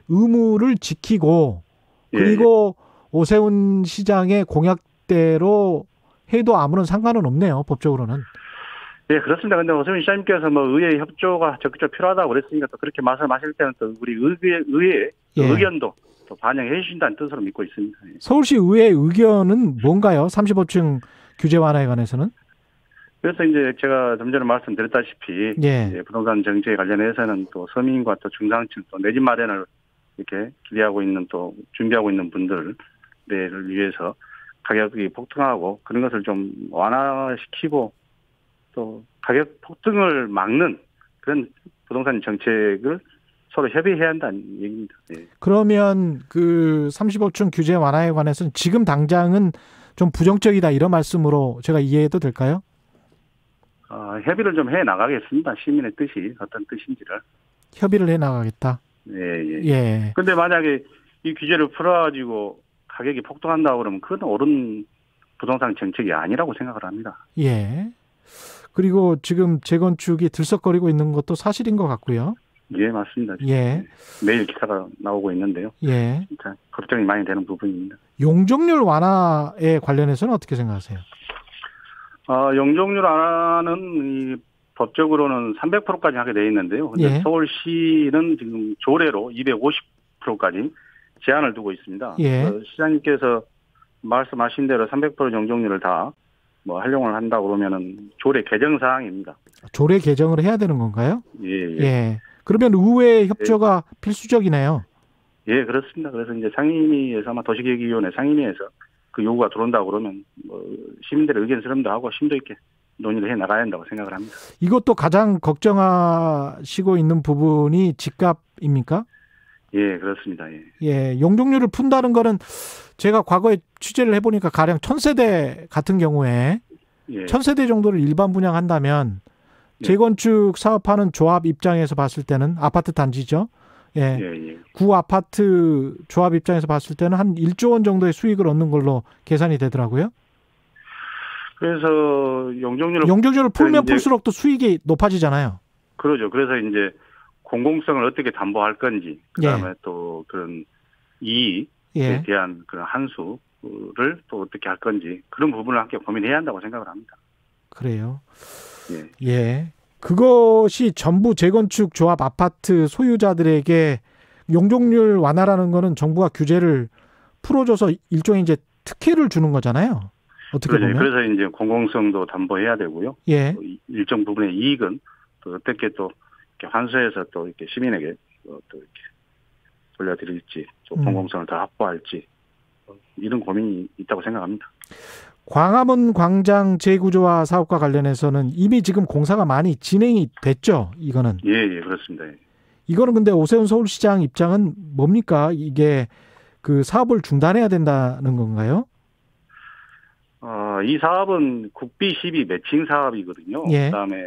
의무를 지키고 그리고 오세훈 시장의 공약대로 해도 아무런 상관은 없네요. 법적으로는. 그렇습니다. 근데 오세훈 시장님께서 의회 협조가 적극적으로 필요하다고 그랬으니까 또 그렇게 말씀하실 때는 또 우리 의회 의견도 또 반영해 주신다는 뜻으로 믿고 있습니다. 서울시 의회 의견은 뭔가요? 35층 규제 완화에 관해서는? 그래서 이제 제가 좀 전에 말씀드렸다시피 부동산 정책에 관련해서는 또 서민과 또 중산층 또 내 집 마련을 이렇게 기대하고 있는 또 준비하고 있는 분들을 위해서 가격이 폭등하고 그런 것을 좀 완화시키고 또 가격 폭등을 막는 그런 부동산 정책을 서로 협의해야 한다는 얘기입니다. 그러면 그 35층 규제 완화에 관해서는 지금 당장은 좀 부정적이다 이런 말씀으로 제가 이해해도 될까요? 협의를 좀 해 나가겠습니다. 시민의 뜻이 어떤 뜻인지를. 협의를 해 나가겠다. 근데 만약에 이 규제를 풀어가지고 가격이 폭등한다고 그러면 그건 옳은 부동산 정책이 아니라고 생각을 합니다. 그리고 지금 재건축이 들썩거리고 있는 것도 사실인 것 같고요. 맞습니다. 매일 기사가 나오고 있는데요. 진짜 걱정이 많이 되는 부분입니다. 용적률 완화에 관련해서는 어떻게 생각하세요? 용적률 완화는 법적으로는 300%까지 하게 돼 있는데요. 근데 서울시는 지금 조례로 250%까지 제한을 두고 있습니다. 시장님께서 말씀하신 대로 300% 용적률을 다 활용을 한다고 그러면은 조례 개정 사항입니다. 조례 개정을 해야 되는 건가요? 그러면 의회 협조가 필수적이네요. 그렇습니다. 그래서 이제 상임위에서 아마 도시계획위원회 상임위에서 그 요구가 들어온다고 그러면 시민들의 의견 수렴도 하고 심도 있게 논의를 해 나가야 한다고 생각을 합니다. 이것도 가장 걱정하시고 있는 부분이 집값입니까? 예, 그렇습니다. 예. 예, 용적률을 푼다는 거는 제가 과거에 취재를 해보니까 가령 1000세대 같은 경우에 예. 1000세대 정도를 일반 분양한다면 재건축 사업하는 조합 입장에서 봤을 때는 아파트 단지죠. 예. 예. 구 아파트 조합 입장에서 봤을 때는 한 1조 원 정도의 수익을 얻는 걸로 계산이 되더라고요. 그래서 용적률을 풀면 풀수록 또 수익이 높아지잖아요. 그러죠. 그래서 이제 공공성을 어떻게 담보할 건지, 그다음에 또 그런 이익에 대한 그런 한수를 또 어떻게 할 건지 그런 부분을 함께 고민해야 한다고 생각을 합니다. 그래요. 예. 그것이 전부 재건축 조합 아파트 소유자들에게 용적률 완화라는 거는 정부가 규제를 풀어줘서 일종의 이제 특혜를 주는 거잖아요. 어떻게 보면. 그래서 이제 공공성도 담보해야 되고요. 예. 일정 부분의 이익은 또 어떻게 또 이렇게 환수해서 또 이렇게 시민에게 또 이렇게 돌려드릴지, 또 공공성을 더 확보할지 이런 고민이 있다고 생각합니다. 광화문 광장 재구조화 사업과 관련해서는 이미 지금 공사가 많이 진행이 됐죠, 이거는? 예, 그렇습니다. 예. 이거는 근데 오세훈 서울시장 입장은 뭡니까? 이게 그 사업을 중단해야 된다는 건가요? 이 사업은 국비 12 매칭 사업이거든요. 예. 그다음에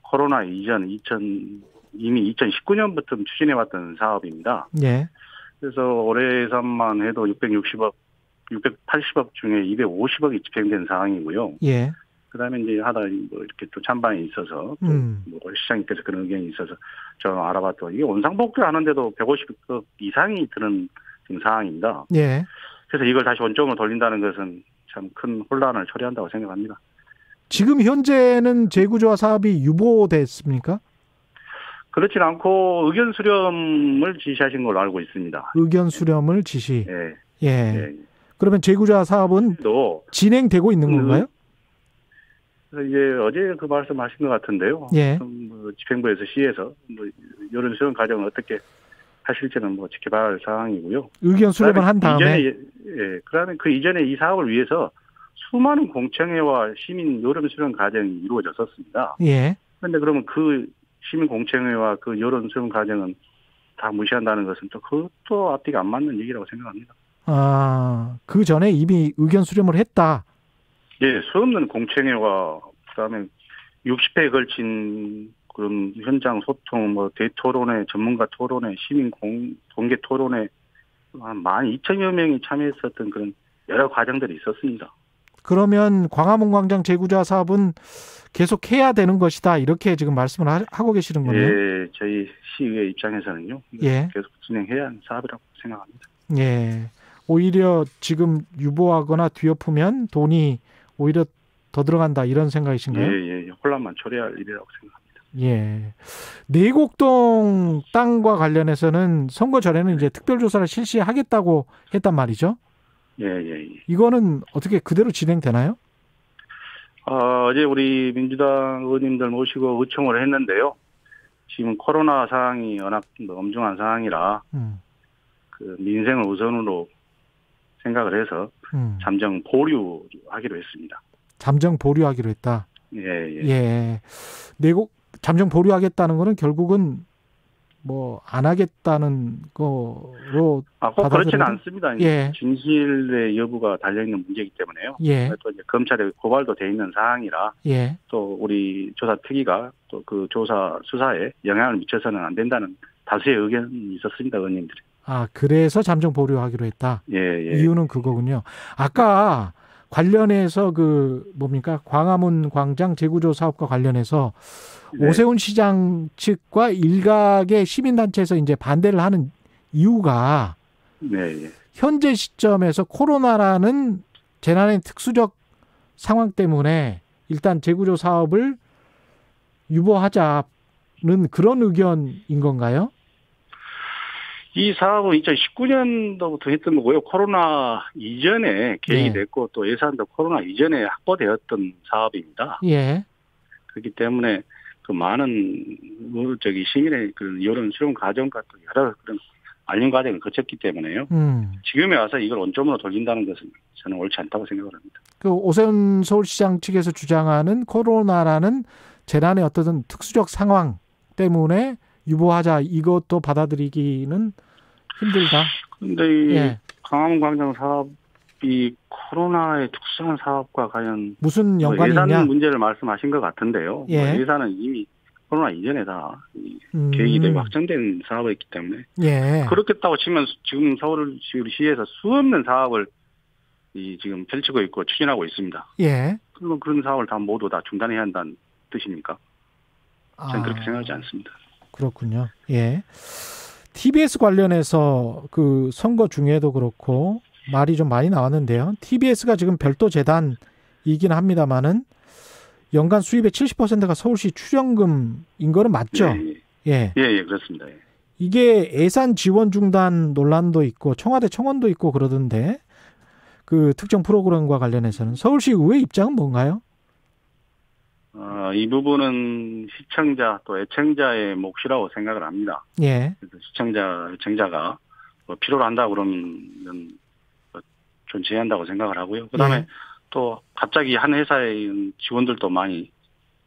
코로나 이전 이미 2019년부터 추진해왔던 사업입니다. 예. 그래서 올해 예산만 해도 680억 중에 250억이 집행된 상황이고요. 예. 그다음에 이제 하다 뭐 이렇게 또 찬반이 있어서 뭐 시장님께서 그런 의견이 있어서 저 알아봤더니 이게 원상복구 하는데도 150억 이상이 드는 지금 상황입니다. 예. 그래서 이걸 다시 원점으로 돌린다는 것은 참 큰 혼란을 초래한다고 생각합니다. 지금 현재는 재구조화 사업이 유보됐습니까? 그렇진 않고 의견 수렴을 지시하신 걸로 알고 있습니다. 의견 수렴을 지시. 예. 그러면 재구조화 사업은 진행되고 있는 건가요? 그래서 이제 어제 그 말씀하신 것 같은데요. 예. 뭐 집행부에서 시에서 뭐 이런 수렴 과정을 어떻게 하실지는 뭐 지켜봐야 할 상황이고요. 의견 수렴을 한 다음에 그다음에 그 이전에 이 사업을 위해서 수많은 공청회와 시민 여론 수렴 과정이 이루어졌었습니다. 예. 그런데 그러면 그 시민 공청회와 그 여론 수렴 과정은 다 무시한다는 것은 또 그것도 앞뒤가 안 맞는 얘기라고 생각합니다. 그 전에 이미 의견 수렴을 했다. 예, 수없는 공청회와 그다음에 60회에 걸친 그런 현장 소통, 뭐 대토론회, 전문가 토론회, 시민 공개 토론회 한 12,000여 명이 참여했었던 그런 여러 과정들이 있었습니다. 그러면 광화문 광장 재구조화 사업은 계속 해야 되는 것이다 이렇게 지금 말씀을 하고 계시는 거네요. 예, 저희 시의회 입장에서는요. 계속 진행해야 하는 사업이라고 생각합니다. 예, 오히려 지금 유보하거나 뒤엎으면 돈이 오히려 더 들어간다 이런 생각이신가요? 예, 혼란만 초래할 일이라고 생각합니다. 예, 내곡동 땅과 관련해서는 선거 전에는 이제 특별조사를 실시하겠다고 했단 말이죠. 예. 이거는 어떻게 그대로 진행되나요? 어제 우리 민주당 의원님들 모시고 의청을 했는데요. 지금 코로나 상황이 워낙 엄중한 상황이라 그 민생을 우선으로 생각을 해서 잠정 보류하기로 했습니다. 잠정 보류하기로 했다. 예. 잠정 보류하겠다는 거는 결국은 뭐 안 하겠다는 거로 꼭 그렇지는 않습니다. 진실의 여부가 달려 있는 문제이기 때문에요. 또 이제 검찰에 고발도 돼 있는 사항이라 또 우리 조사 특위가 또 그 조사 수사에 영향을 미쳐서는 안 된다는 다수의 의견이 있었습니다, 의원님들이. 그래서 잠정 보류하기로 했다. 예. 이유는 그거군요. 아까 관련해서 광화문 광장 재구조 사업과 관련해서 오세훈 시장 측과 일각의 시민단체에서 이제 반대를 하는 이유가 현재 시점에서 코로나라는 재난의 특수적 상황 때문에 일단 재구조 사업을 유보하자는 그런 의견인 건가요? 이 사업은 2019년도부터 했던 거고요. 코로나 이전에 계획이 됐고 또 예산도 코로나 이전에 확보되었던 사업입니다. 예. 그렇기 때문에 그 많은 시민의 그 여론 수렴 과정과 또 여러 그런 알림 과정을 거쳤기 때문에요. 지금에 와서 이걸 원점으로 돌린다는 것은 저는 옳지 않다고 생각을 합니다. 그 오세훈 서울시장 측에서 주장하는 코로나라는 재난의 어떤 특수적 상황 때문에 유보하자 이것도 받아들이기는 힘들다. 그런데 광화문광장 사업이 코로나의 특수한 사업과 과연 무슨 연관이 예산 있냐? 문제를 말씀하신 것 같은데요. 예산은 이미 코로나 이전에 다 계획이 되고 확정된 사업이었기 때문에 그렇겠다고 치면 지금 서울시에서 수없는 사업을 지금 펼치고 있고 추진하고 있습니다. 그러면 그런 사업을 다 모두 다 중단해야 한다는 뜻입니까? 저는 그렇게 생각하지 않습니다. 그렇군요. TBS 관련해서 그 선거 중에도 그렇고 말이 좀 많이 나왔는데요. TBS가 지금 별도 재단이긴 합니다만은 연간 수입의 70%가 서울시 출연금인 거는 맞죠? 예, 그렇습니다. 이게 예산 지원 중단 논란도 있고 청와대 청원도 있고 그러던데 그 특정 프로그램과 관련해서는 서울시 의회 입장은 뭔가요? 이 부분은 시청자 또 애청자의 몫이라고 생각을 합니다. 그래서 애청자가 뭐 필요로 한다고 그러면 존재한다고 생각을 하고요. 그다음에 또 갑자기 한 회사의 직원들도 많이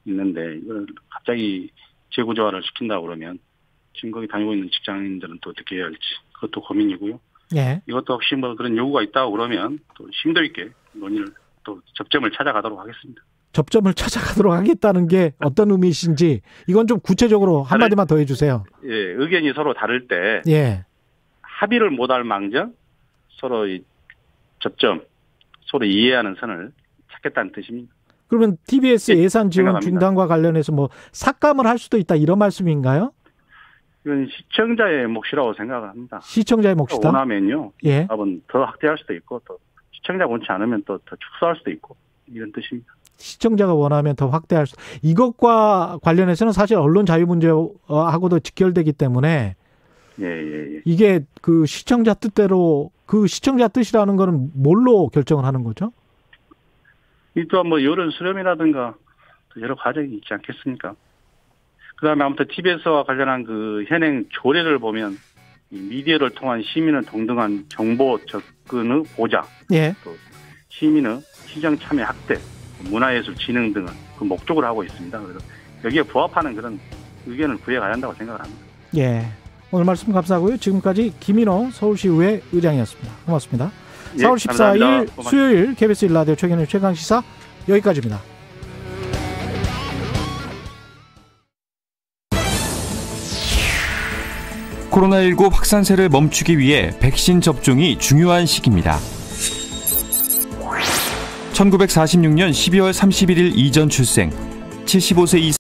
있는데 이걸 갑자기 재구조화를 시킨다고 그러면 지금 거기 다니고 있는 직장인들은 또 어떻게 해야 할지 그것도 고민이고요. 이것도 혹시 뭐 그런 요구가 있다고 그러면 또 심도 있게 논의를 또 접점을 찾아가도록 하겠습니다. 접점을 찾아가도록 하겠다는 게 어떤 의미이신지 이건 좀 구체적으로 한마디만 더 해주세요. 의견이 서로 다를 때 합의를 못할 망정 서로 이 접점 서로 이해하는 선을 찾겠다는 뜻입니다. 그러면 TBS 예산 지원 중단과 관련해서 뭐 삭감을 할 수도 있다 이런 말씀인가요? 이건 시청자의 몫이라고 생각합니다. 시청자의 몫이다? 원하면요. 답은 더 확대할 수도 있고 또 시청자가 원치 않으면 또 더 축소할 수도 있고 이런 뜻입니다. 시청자가 원하면 더 확대할 수. 이것과 관련해서는 사실 언론 자유 문제하고도 직결되기 때문에 이게 그 시청자 뜻대로 그 시청자 뜻이라는 거는 뭘로 결정을 하는 거죠? 이 또한 뭐 여론 수렴이라든가 여러 과정이 있지 않겠습니까? 그다음에 아무튼 TBS와 관련한 그 현행 조례를 보면 미디어를 통한 시민의 동등한 정보 접근의 보장, 또 시민의 시정 참여 확대, 문화예술 진흥 등은 그 목적으로 하고 있습니다. 그래서 여기에 부합하는 그런 의견을 구해가야 한다고 생각을 합니다. 오늘 말씀 감사하고요. 지금까지 김인호 서울시의회 의장이었습니다. 고맙습니다. 4월 14일 수요일 KBS 1라디오 최경영 최강시사 여기까지입니다. 코로나19 확산세를 멈추기 위해 백신 접종이 중요한 시기입니다. 1946년 12월 31일 이전 출생, 75세 이상